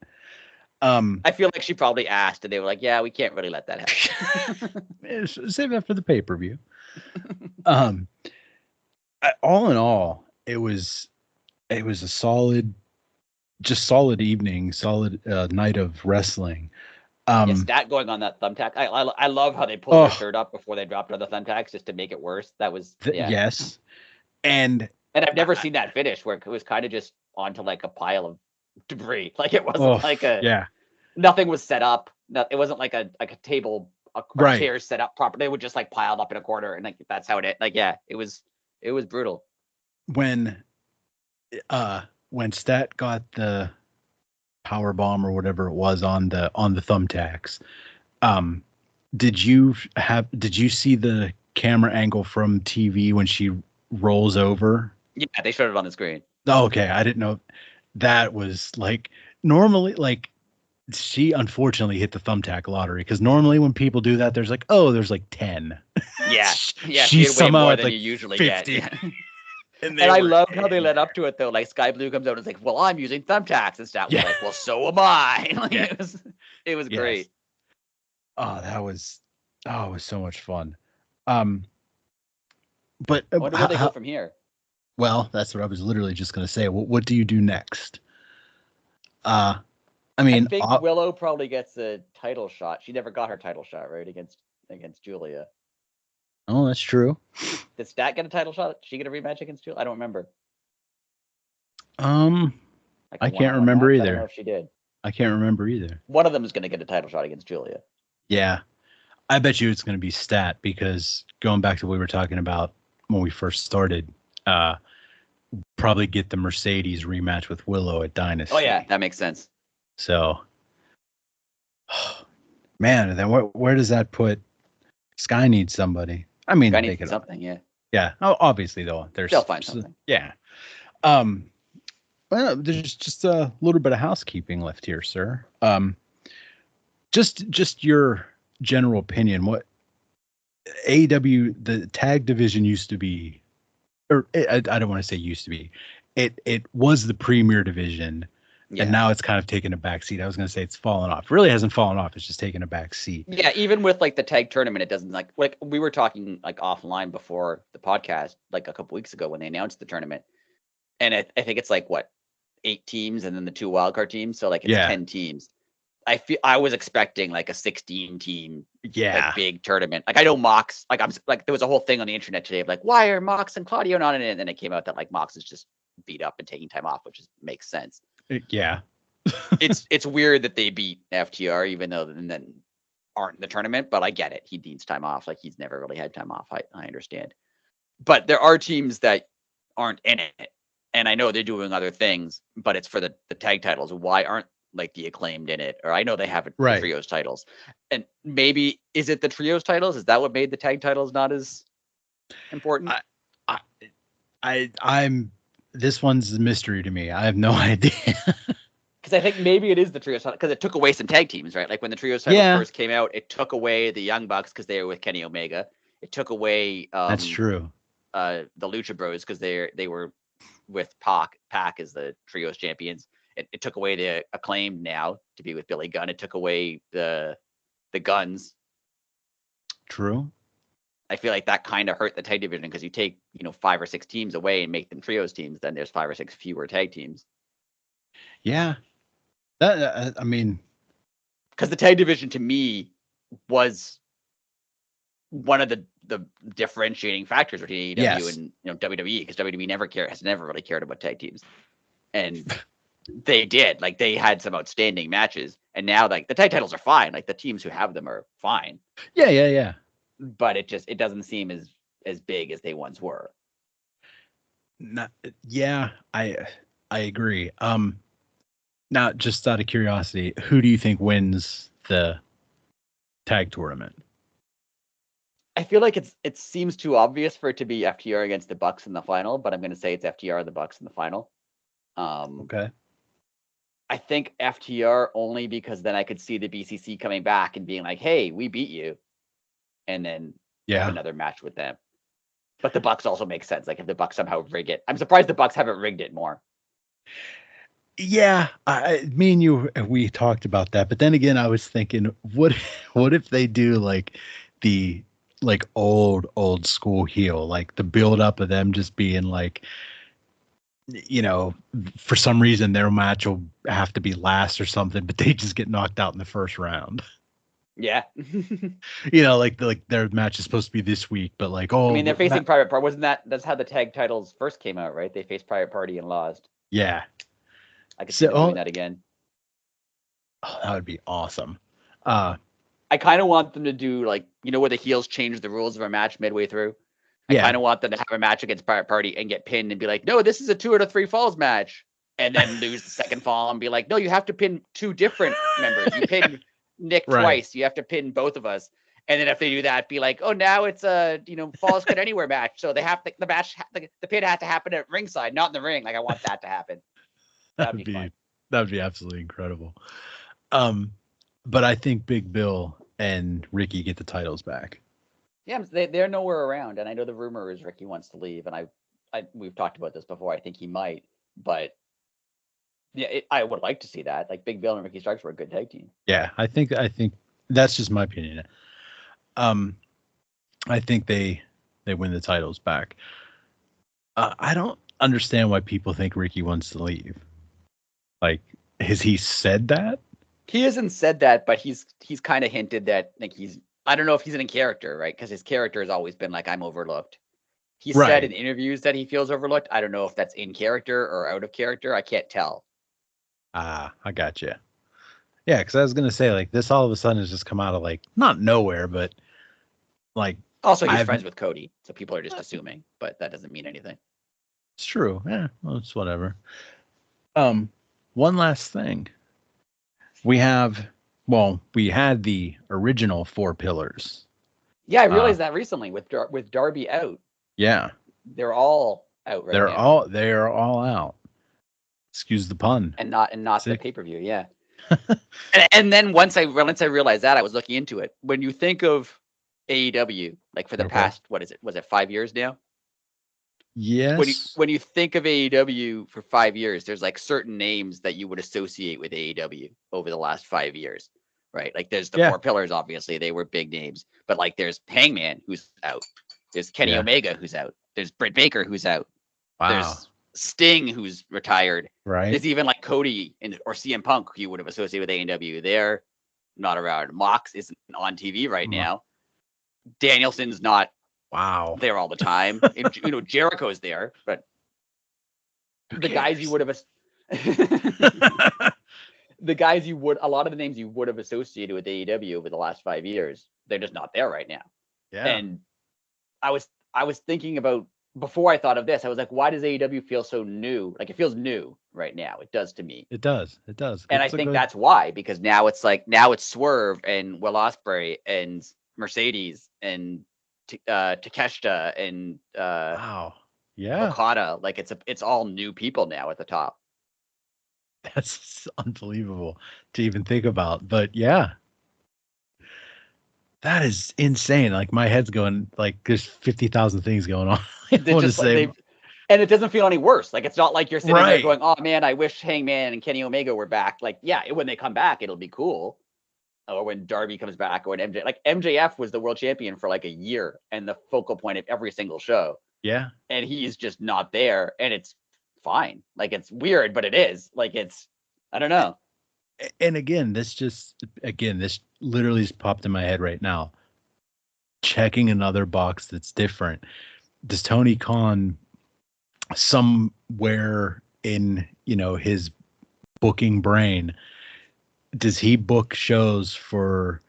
I feel like she probably asked, and they were like, "Yeah, we can't really let that happen." Save that for the pay-per-view. All in all, it was a solid evening, solid night of wrestling. Stat going on that thumbtack. I love how they pulled her shirt up before they dropped her the thumbtacks just to make it worse. That was yes, and I've never seen that finish where it was kind of just onto like a pile of debris. Like it wasn't nothing was set up. It wasn't like a table, a chair set up properly. They were just like piled up in a corner, and like that's how it. Like it was brutal. When Stat got the power bomb or whatever it was on the thumbtacks, did you see the camera angle from TV when she rolls over? Yeah, they showed it on the screen. Oh, okay. I didn't know. That was like normally, like, she unfortunately hit the thumbtack lottery, because normally when people do that, there's like 10. Yeah. She somehow way more than like you usually 50. get. Yeah. And I loved how they led up to it though. Like Sky Blue comes out and is like, "Well, I'm using thumbtacks," and Stat was like, "Well, so am I." Like it was great. Oh, it was so much fun. But where do they go from here? Well, that's what I was literally just going to say. What do you do next? I mean, I think Willow probably gets a title shot. She never got her title shot, right, against Julia. Oh, that's true. Did Stat get a title shot? Did she get a rematch against Julia? I don't remember. I can't remember either. I don't know if she did. I can't remember either. One of them is going to get a title shot against Julia. Yeah. I bet you it's going to be Stat, because going back to what we were talking about when we first started, probably get the Mercedes rematch with Willow at Dynasty. Oh, yeah. That makes sense. So, man, then where does that put? Sky needs somebody. I mean, Sky needs something, yeah. Yeah. Oh, obviously, though. They'll find something. Yeah. Um, well, there's just a little bit of housekeeping left here, sir. Just your general opinion. What AEW, the tag division used to be, or I don't want to say used to be. It was the premier division, and Yeah. now it's kind of taken a back seat. I was going to say it's fallen off. Really hasn't fallen off. It's just taken a back seat. Yeah, even with like the tag tournament, it doesn't like we were talking like offline before the podcast, like a couple weeks ago when they announced the tournament, and I think it's like what 8 teams and then the 2 wildcard teams, so like it's Yeah. 10 teams. I was expecting like a 16 team Yeah. like big tournament. Like I know Mox, like I'm like there was a whole thing on the internet today of like why are Mox and Claudio not in it, and then it came out that like Mox is just beat up and taking time off, which makes sense. Yeah. It's weird that they beat FTR even though then aren't in the tournament, but I get it. He needs time off. Like he's never really had time off. I understand. But there are teams that aren't in it. And I know they're doing other things, but it's for the tag titles. Why aren't like the Acclaimed in it? Or I know they have Right. the trios titles. And maybe is it the trios titles? Is that what made the tag titles not as important? I'm this one's a mystery to me. I have no idea. Because I think maybe it is the trios title because it took away some tag teams, right? Like when the trios titles first came out, it took away the Young Bucks because they were with Kenny Omega. It took away That's true. The Lucha Bros because they were with Pac as the trios champions. It took away the Acclaimed now to be with Billy Gunn. It took away the Guns. True. I feel like that kind of hurt the tag division because you take 5 or 6 teams away and make them trios teams, then there's 5 or 6 fewer tag teams. Yeah. That I mean, because the tag division to me was one of the differentiating factors between AEW and WWE, because WWE has never really cared about tag teams, and they did. Like they had some outstanding matches, and now like the tag titles are fine. Like the teams who have them are fine. Yeah. But it doesn't seem as big as they once were. I agree. Now, just out of curiosity, who do you think wins the tag tournament? I feel like it seems too obvious for it to be FTR against the Bucks in the final, but I'm going to say it's FTR and the Bucks in the final. Okay. I think FTR only because then I could see the BCC coming back and being like, "Hey, we beat you," and then have another match with them. But the Bucks also makes sense. Like if the Bucks somehow rig it, I'm surprised the Bucks haven't rigged it more. Yeah, me and you, we talked about that, but then again, I was thinking, what if they do like the old school heel, like the build up of them just being like, for some reason their match will have to be last or something, but they just get knocked out in the first round. Yeah. Like their match is supposed to be this week, but like, I mean, they're facing Private Party. Wasn't that's how the tag titles first came out, right? They faced Private Party and lost. Yeah. I could see them doing that again. Oh, that would be awesome. I kind of want them to do like, where the heels change the rules of a match midway through. I kind of want them to have a match against Private Party and get pinned and be like, no, this is a 2 out of 3 falls match. And then lose the second fall and be like, no, you have to pin 2 different members. You pin Nick twice. You have to pin both of us. And then if they do that, be like, oh, now it's a, falls count anywhere match. So they have to, the match, the pin has to happen at ringside, not in the ring. Like I want that to happen. That'd be fun. That would be absolutely incredible. But I think Big Bill and Ricky get the titles back. Yeah, they're nowhere around, and I know the rumor is Ricky wants to leave, and we've talked about this before. I think he might, but yeah, I would like to see that. Like Big Bill and Ricky Starks were a good tag team. Yeah, I think that's just my opinion. I think they win the titles back. I don't understand why people think Ricky wants to leave. Like, has he said that? He hasn't said that, but he's kind of hinted that like I don't know if he's in character, right? Because his character has always been like, I'm overlooked. He said in interviews that he feels overlooked. I don't know if that's in character or out of character. I can't tell. I got you. Yeah, because I was gonna say like this all of a sudden has just come out of like not nowhere, but like also he's friends with Cody, so people are just assuming, but that doesn't mean anything. It's true. Yeah, well, it's whatever. One last thing. We had the original 4 pillars. Yeah, I realized that recently with Darby out. Yeah. They're all out right now, they are all out. Excuse the pun. and not the Sick. pay-per-view. Yeah. And then once I realized that, I was looking into it. When you think of AEW, like for the Okay. past, what is it? Was it 5 years now? Yes. When you think of AEW for 5 years, there's like certain names that you would associate with AEW over the last 5 years, right? Like there's the Yeah. Four Pillars, obviously they were big names, but like there's Hangman who's out, there's Kenny Yeah. Omega who's out, there's Britt Baker who's out, Wow. there's Sting who's retired, Right. there's even like Cody or CM Punk who you would have associated with AEW. They're not around. Mox isn't on TV right now. Danielson's not Wow. there all the time. And, Jericho's there, but the guys you would have the guys you would a lot of the names you would have associated with AEW over the last 5 years, they're just not there right now. Yeah. And I was thinking about, before I thought of this, I was like, why does AEW feel so new? Like it feels new right now. It does to me. It does. It does. And I think that's why, because now it's Swerve and Will Ospreay and Mercedes and Takeshita and wow. Yeah. Okada. Like it's all new people now at the top. That's unbelievable to even think about. But yeah. That is insane. Like my head's going like there's 50,000 things going on. And it doesn't feel any worse. Like it's not like you're sitting there going, "Oh man, I wish Hangman and Kenny Omega were back." Like, yeah, when they come back, it'll be cool. Or when Darby comes back, or when MJF was the world champion for like a year and the focal point of every single show. Yeah. And he's just not there, and it's fine. Like it's weird, but it is. Like I don't know. And again, this literally just popped in my head right now. Checking another box that's different. Does Tony Khan somewhere in, his booking brain, does he book shows for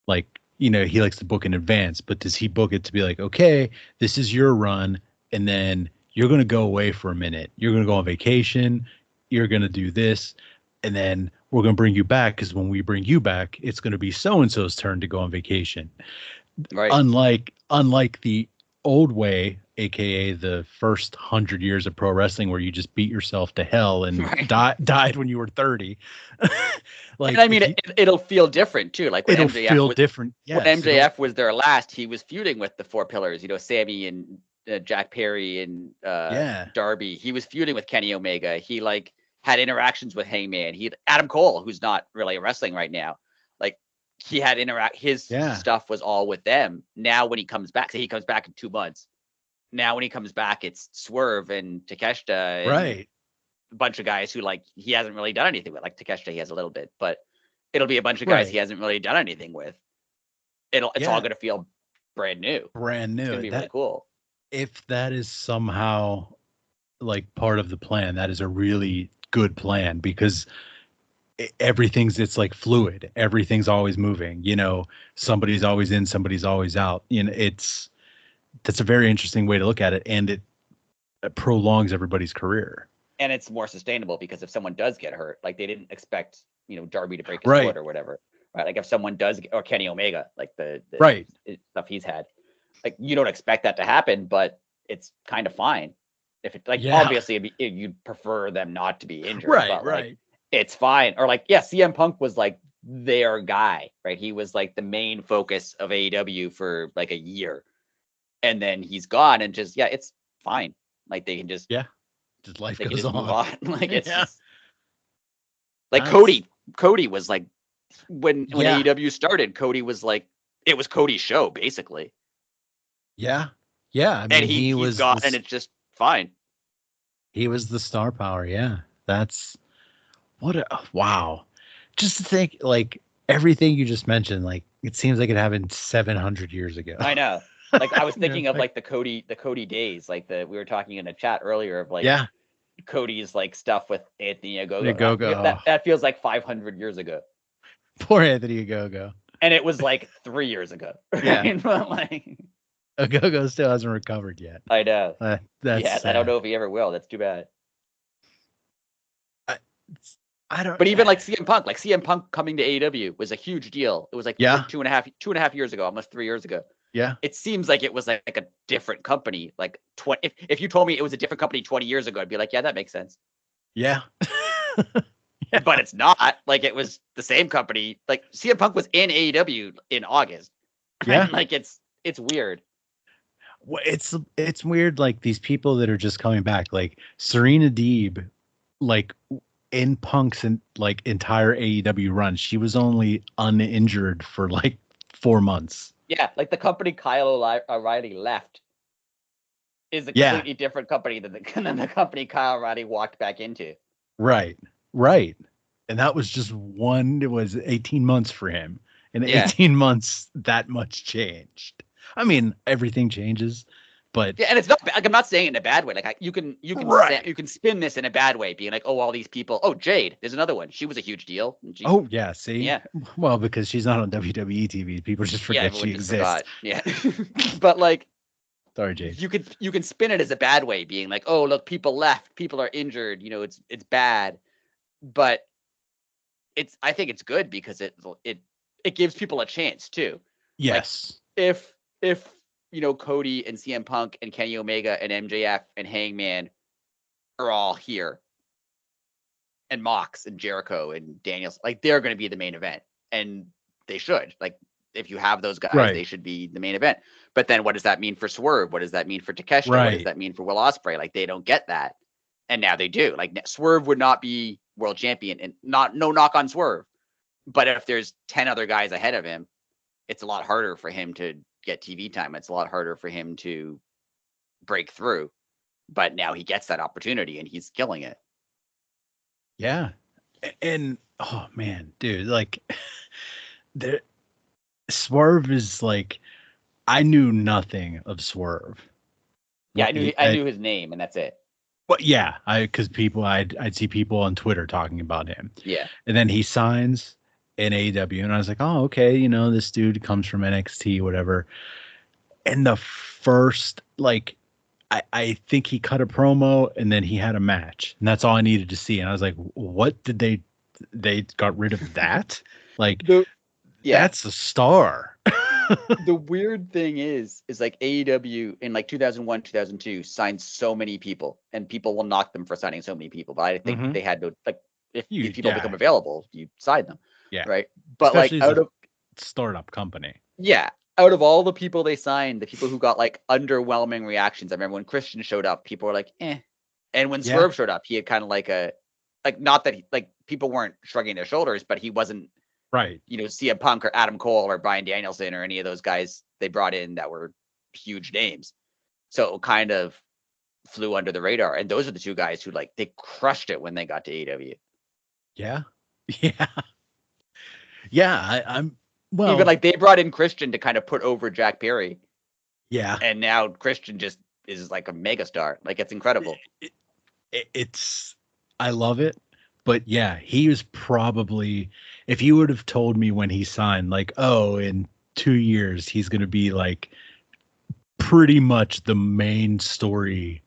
like, he likes to book in advance, but does he book it to be like, okay, this is your run, and then you're going to go away for a minute. You're going to go on vacation. You're going to do this. And then we're going to bring you back, because when we bring you back, it's going to be so-and-so's turn to go on vacation. Right. Unlike the old way, aka the first 100 years of pro wrestling, where you just beat yourself to hell and died when you were 30. Like, and I mean, it'll feel different too. Like when different. Yes, when MJF was there last, he was feuding with the Four Pillars. Sammy and Jack Perry and Darby. He was feuding with Kenny Omega. He had interactions with Hangman. Adam Cole, who's not really wrestling right now. Like he had his stuff was all with them. Now when he comes back, he comes back in 2 months. Now when he comes back, it's Swerve and Takeshita, and a bunch of guys who he hasn't really done anything with. Like Takeshita, he has a little bit, but it'll be a bunch of guys he hasn't really done anything with. It's all going to feel brand new. It's going to be really cool. If that is somehow part of the plan, that is a really good plan, because it's fluid. Everything's always moving. Somebody's always in, somebody's always out. That's a very interesting way to look at it, and it prolongs everybody's career. And it's more sustainable, because if someone does get hurt, they didn't expect, Darby to break his foot or whatever, right? Like if someone does, or Kenny Omega, the stuff he's had, you don't expect that to happen, but it's kind of fine. If it obviously you'd prefer them not to be injured, but it's fine. Or CM Punk was their guy, right? He was the main focus of AEW for a year, and then he's gone, and just it's fine. They can just life goes on. Move on. It's just, Cody was when AEW started, Cody was it was Cody's show basically. Yeah. I mean, and he was gone, and it's just fine. He was the star power. Yeah. That's wow. Just to think, everything you just mentioned, it seems like it happened 700 years ago. I know. I was thinking of the Cody days, we were talking in the chat earlier of Cody's stuff with Anthony Ogogo. That feels like 500 years ago. Poor Anthony Ogogo. And it was 3 years ago. Yeah. Ogogo still hasn't recovered yet. I know. That's I don't know if he ever will. That's too bad. I don't. But even CM Punk coming to AEW was a huge deal. It was 2.5 years ago, almost 3 years ago. Yeah. It seems like it was like a different company. Like if you told me it was a different company 20 years ago, I'd be like, yeah, that makes sense. Yeah. But it's not. Like it was the same company. Like CM Punk was in AEW in August. Yeah. And like it's weird. Well, it's weird, like these people that are just coming back, like Serena Deeb, like in Punk's and like entire AEW run, she was only uninjured for like 4 months. Yeah, like the company Kyle O'Reilly left is a Yeah, completely different company than the company Kyle O'Reilly walked back into. right, right. And that was just one. It was 18 months for him. In Yeah. 18 months, that much changed. I mean, everything changes, but Yeah, and it's not like I'm not saying it in a bad way. Like you can right. you can spin this in a bad way, being like, oh, all these people. Oh, Jade, there's another one. She was a huge deal. Oh yeah, see, Yeah, well, because she's not on WWE TV, people just yeah, forget she everyone just exists. forgot. Yeah, but like Sorry, Jade. you can spin it as a bad way, being like, oh, look, people left, people are injured. You know, it's bad, but I think it's good because it gives people a chance too. Like Yes. if you know Cody and CM Punk and Kenny Omega and MJF and Hangman are all here, and Mox and Jericho and Daniels, like they're going to be the main event, and they should. Like if you have those guys, Right. they should be the main event. But then what does that mean for Swerve? What does that mean for Takeshita? What does Right. that mean for Will Ospreay? Like they don't get that, and now they do. Like Swerve would not be world champion, and no knock on Swerve, but if there's 10 other guys ahead of him, it's a lot harder for him to get TV time. It's a lot harder for him to break through. But now he gets that opportunity and he's killing it. Yeah. And oh man, dude, like the Swerve is like, I knew nothing of Swerve. Yeah, I knew his name and that's it. But yeah, because people I'd see people on Twitter talking about him. Yeah. And then he signs in AEW and I was like, "Oh, okay, you know, this dude comes from NXT, whatever." And the first, like, I think he cut a promo and then he had a match. And that's all I needed to see. And I was like, "What did they got rid of that?" Like, that's a star. The weird thing is like AEW in like 2001, 2002 signed so many people, and people will knock them for signing so many people. But I think they had no, like, if people become available, you sign them. Yeah. Right. But especially like out of startup company. Yeah. Out of all the people they signed, the people who got like underwhelming reactions, I remember when Christian showed up, people were like, eh. And when Swerve showed up, he had kind of like not that people weren't shrugging their shoulders, but he wasn't, right, you know, CM Punk or Adam Cole or Bryan Danielson or any of those guys they brought in that were huge names. So it kind of flew under the radar. And those are the two guys who like they crushed it when they got to AEW. Yeah. Yeah. Yeah. I'm well, even like they brought in Christian to kind of put over Jack Perry. Yeah. And now Christian just is like a megastar. Like it's incredible. It's I love it. But yeah, he was probably, if you would have told me when he signed, like, oh, in 2 years he's going to be like pretty much the main story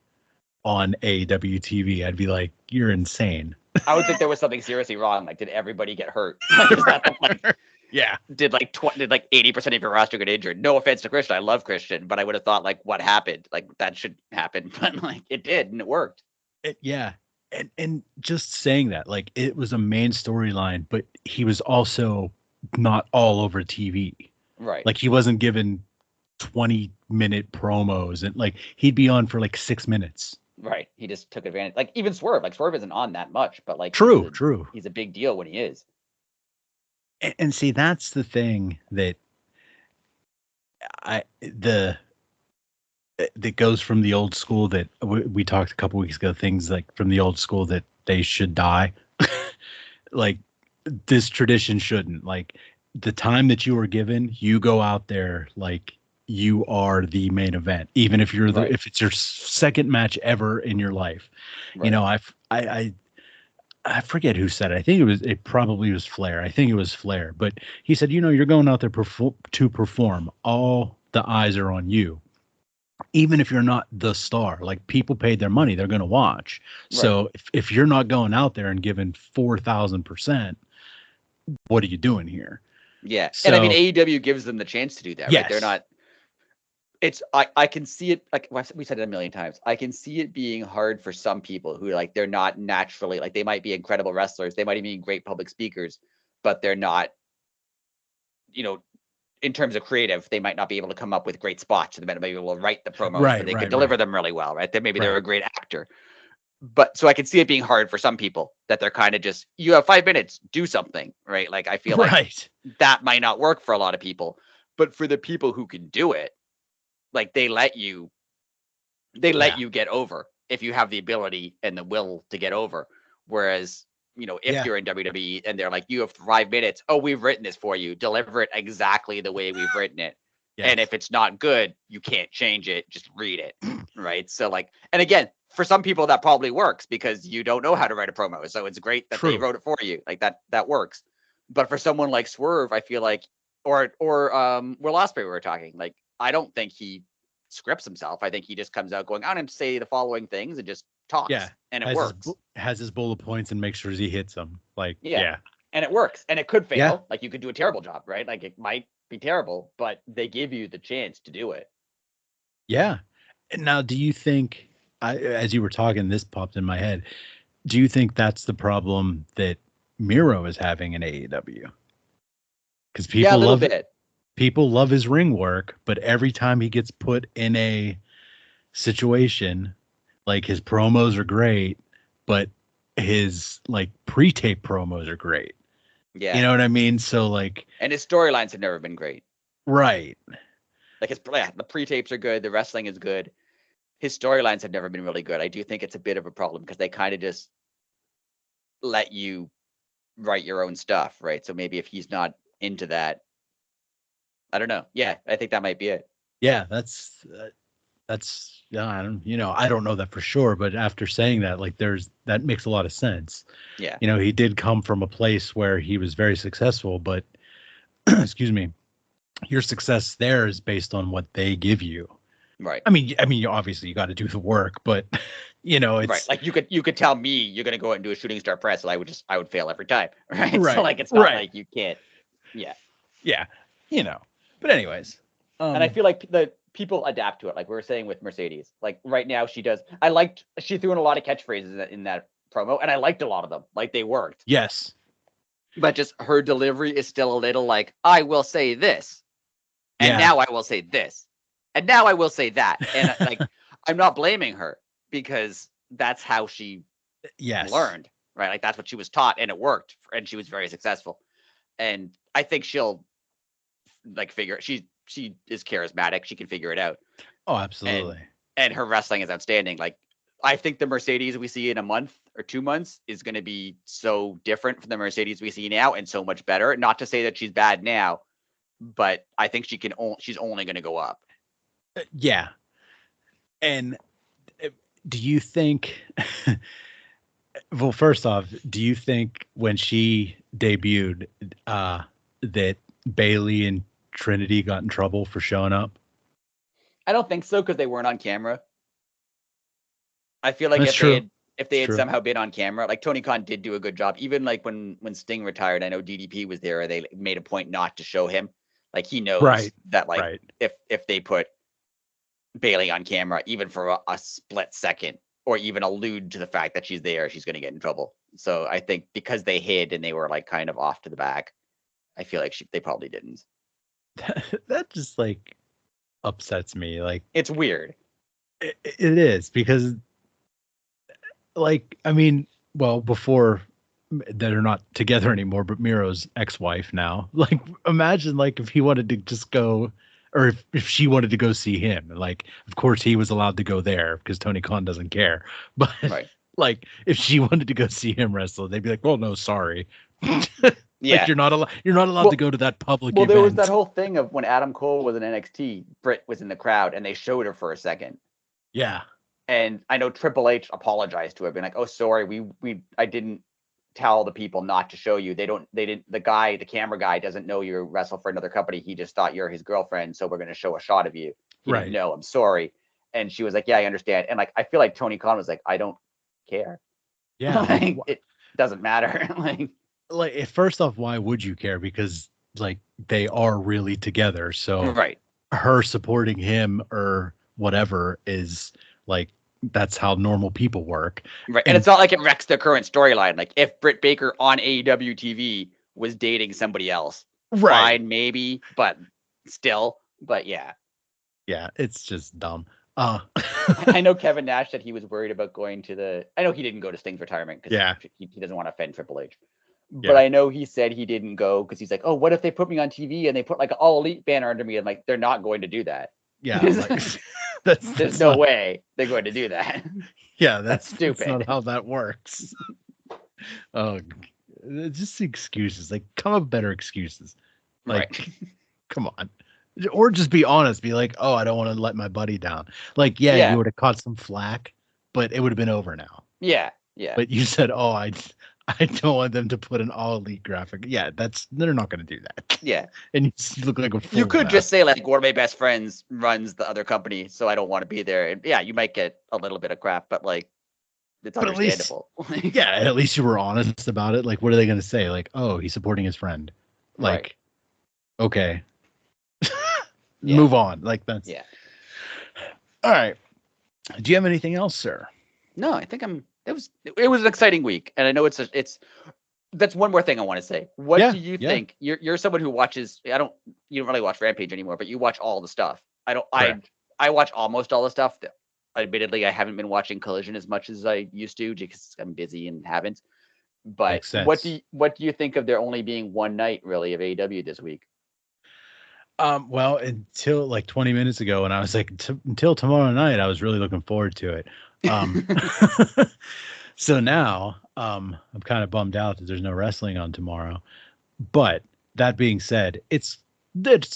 on AWTV, I'd be like, you're insane. I would think there was something seriously wrong. Like, did everybody get hurt? Yeah. Did like 80% of your roster get injured? No offense to Christian, I love Christian, but I would have thought like, what happened? Like that should happen, but like it did, and it worked. Yeah. And just saying that, like, it was a main storyline, but he was also not all over TV. Right. Like he wasn't given 20-minute promos, and like he'd be on for like 6 minutes. Right. He just took advantage. Like even Swerve, isn't on that much, but like true. He's a big deal when he is. And see, that's the thing that that goes from the old school that we talked a couple weeks ago, things like from the old school that they should die. Like this tradition shouldn't. Like the time that you were given, you go out there like you are the main event, even if you're if it's your second match ever in your life. Right. You know, I forget who said it. I think it probably was Flair. I think it was Flair, but he said, you know, you're going out there to perform. All the eyes are on you. Even if you're not the star, like people paid their money, they're going to watch. Right. So if you're not going out there and giving 4,000%, what are you doing here? Yeah. So, and I mean, AEW gives them the chance to do that. Yes. Right? They're not, I can see it, like we said it a million times. I can see it being hard for some people who like they're not naturally like they might be incredible wrestlers, they might even be great public speakers, but they're not, you know, in terms of creative, they might not be able to come up with great spots. They might not be able to write the promos, but Right, they can right, deliver right, them really well, right? Then maybe they're right, a great actor. But so I can see it being hard for some people that they're kind of just, you have 5 minutes, do something, right? Like I feel like right. that might not work for a lot of people, but for the people who can do it, like they let Yeah, you get over if you have the ability and the will to get over. Whereas, if yeah, you're in WWE and they're like, you have 5 minutes, oh, we've written this for you, deliver it exactly the way we've written it. And yes, if it's not good, you can't change it, just read it. Right. So, like, and again, for some people that probably works because you don't know how to write a promo. So it's great that they true. wrote it for you. Like that works. But for someone like Swerve, I feel like, or Will Ospreay, we were talking, like, I don't think he scripts himself. I think he just comes out going, I'm going to say the following things and just Yeah, talks, and it works. has his bullet points and makes sure he hits them. Like, Yeah, yeah, and it works, and it could yeah, fail. Like you could do a terrible job, right? Like it might be terrible, but they give you the chance to do it. yeah. And now, do you think, as you were talking, this popped in my head. Do you think that's the problem that Miro is having in AEW? Because Yeah, a little bit. people love his ring work, but every time he gets put in a situation, like his promos are great, but his like pre-tape promos are great. You Yeah, know what I mean? So like, and his storylines have never been great. right. Like the pre-tapes are good, the wrestling is good. His storylines have never been really good. I do think it's a bit of a problem because they kind of just let you write your own stuff, right? So maybe if he's not into that, I don't know. Yeah, I think that might be it. Yeah, that's yeah, I don't know that for sure, but after saying that, like that makes a lot of sense. Yeah, He did come from a place where he was very successful, but excuse me, your success there is based on what they give you. right. You obviously you got to do the work, but Right. it's Like you could tell me you're gonna go out and do a shooting star press, and I would fail every time. Right. So right, like it's not right, like you can't. Yeah. yeah, you know. But anyways, And I feel like the people adapt to it. Like we were saying with Mercedes. Like right now she does. She threw in a lot of catchphrases in that promo, and I liked a lot of them. Like they worked. yes, But just her delivery is still a little like, I will say this, and yeah, now I will say this, and now I will say that. And like I'm not blaming her because that's how she yes, learned, right? Like that's what she was taught, and it worked, and she was very successful. And I think she'll like figure. She is charismatic. She can figure it out, oh, and absolutely, and her wrestling is outstanding. Like I think the Mercedes we see in a month or 2 months is going to be so different from the Mercedes we see now, and so much better. Not to say that she's bad now, but I think she's only going to go up. yeah. And do you think? Well, first off, do you think when she debuted, that Bailey and Trinity got in trouble for showing up? I don't think so because they weren't on camera. I feel like That's true. if It's they had true. somehow been on camera, like Tony Khan did do a good job. Even like when Sting retired, I know DDP was there. They made a point not to show him. Like he knows Right. that like Right. if they put Bailey on camera, even for a split second, or even allude to the fact that she's there, she's going to get in trouble. So I think because they hid and they were like kind of off to the back, I feel like they probably didn't. That just like upsets me. Like It's weird. it is because like well, before that are not together anymore, but Miro's ex-wife now. Like imagine like if he wanted to just go or if she wanted to go see him. Like of course he was allowed to go there because Tony Khan doesn't care. But Right. like if she wanted to go see him wrestle, they'd be like, "Well, no, sorry." Like Yeah. you're not allowed to Well, go to that public well, there was that event. whole thing of when Adam Cole was in NXT, Britt was in the crowd, and they showed her for a second. Yeah. And I know Triple H apologized to her, being like, "Oh, sorry, I didn't tell the people not to show you. They didn't. The camera guy doesn't know you wrestle for another company. He just thought you're his girlfriend, so we're going to show a shot of you. He didn't Right. know. I'm sorry." And she was like, "Yeah, I understand." And like, I feel like Tony Khan was like, "I don't care. Yeah, like Like, it doesn't matter." first off, why would you care? Because like they are really together. So Right. her supporting him or whatever is like, that's how normal people work. Right. And it's not like it wrecks the current storyline. Like if Britt Baker on AEW TV was dating somebody else, fine, maybe, but still. But yeah. Yeah, it's just dumb. I know Kevin Nash said he was worried about going to I know he didn't go to Sting's retirement because he doesn't want to offend Triple H. But I know he said he didn't go because he's like, oh, what if they put me on TV and they put like an All Elite banner under me? And like, they're not going to do that. Yeah. There's no way they're going to do that. Yeah, that's stupid. That's not how that works. Oh, just excuses. Like, come up with better excuses. Like, come on. Or just be honest. Be like, oh, I don't want to let my buddy down. Like, you would have caught some flack, but it would have been over now. Yeah. But you said, oh, I don't want them to put an All Elite graphic. Yeah, they're not going to do that. Yeah. And you look like a fool. You could just say, like, one of my best friends runs the other company, so I don't want to be there. And yeah, you might get a little bit of crap, but like, it's understandable. At least you were honest about it. Like, what are they going to say? Like, oh, he's supporting his friend. Like, okay. Move on. Like, that's. Yeah. All right. Do you have anything else, sir? No, I think it was an exciting week, and I know it's that's one more thing I want to say. What do you think? You're someone who watches. You don't really watch Rampage anymore, but you watch all the stuff. I watch almost all the stuff. Admittedly, I haven't been watching Collision as much as I used to because I'm busy and haven't. But what do you think of there only being one night really of AEW this week? Well, until like 20 minutes ago, and I was like, until tomorrow night, I was really looking forward to it. So now, I'm kind of bummed out that there's no wrestling on tomorrow. But that being said, it's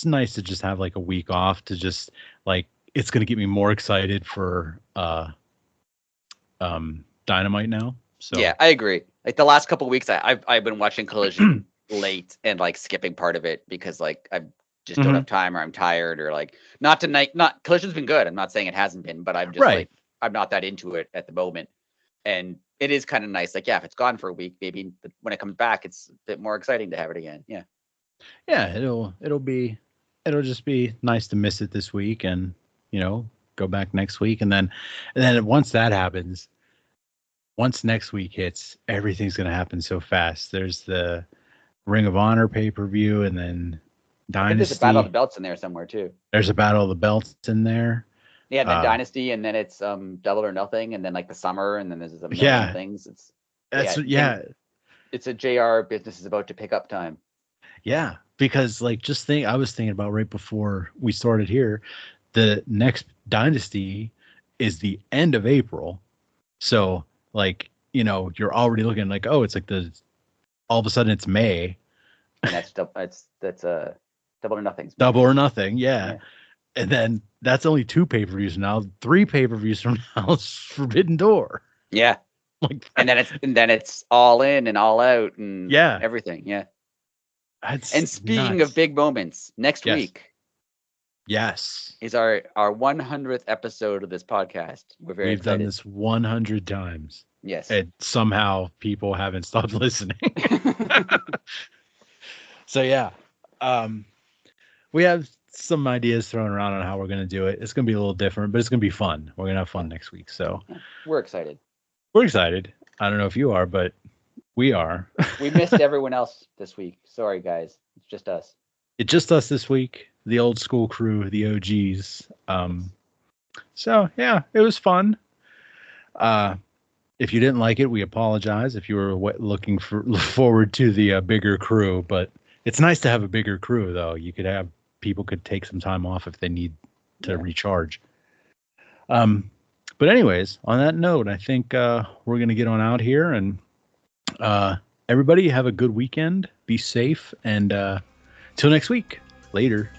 nice to just have like a week off to just like, it's going to get me more excited for Dynamite now. So yeah, I agree. Like the last couple of weeks, I've been watching Collision late and like skipping part of it because like I just don't have time or I'm tired or like not tonight. Not Collision's been good. I'm not saying it hasn't been, but I'm just like I'm not that into it at the moment. And it is kind of nice. Like if it's gone for a week, maybe when it comes back, it's a bit more exciting to have it again. Yeah. Yeah, it'll just be nice to miss it this week and go back next week and then once that happens. Once next week hits, everything's going to happen so fast. There's the Ring of Honor pay-per-view and then Dynasty. There's a Battle of the Belts in there somewhere, too. There's a Battle of the Belts in there. Yeah, then Dynasty, and then it's Double or Nothing, and then like the Summer, and then there's a million things. It's a JR business is about to pick up time. Yeah, because like I was thinking about right before we started here, the next Dynasty is the end of April. So like, you're already looking like, oh, it's like all of a sudden it's May. And that's Double or Nothing. Double or Nothing, yeah. And then that's only 2 pay-per-views now. 3 pay-per-views from now is Forbidden Door. Yeah. And then it's All In and All Out and everything. Yeah. And speaking of big moments, next week. Yes. Is our 100th episode of this podcast. We've excited. Done this 100 times. Yes. And somehow people haven't stopped listening. So yeah. We have some ideas thrown around on how we're going to do it. It's going to be a little different, but it's going to be fun. We're going to have fun next week. So we're excited. I don't know if you are, but we are. We missed everyone else this week. Sorry, guys. It's just us. It's just us this week. The old school crew, the OGs. So yeah, it was fun. If you didn't like it, we apologize. If you were looking forward to the bigger crew, but it's nice to have a bigger crew, though. People could take some time off if they need to recharge. But anyways, on that note, I think we're gonna get on out here and everybody have a good weekend. Be safe and till next week. Later.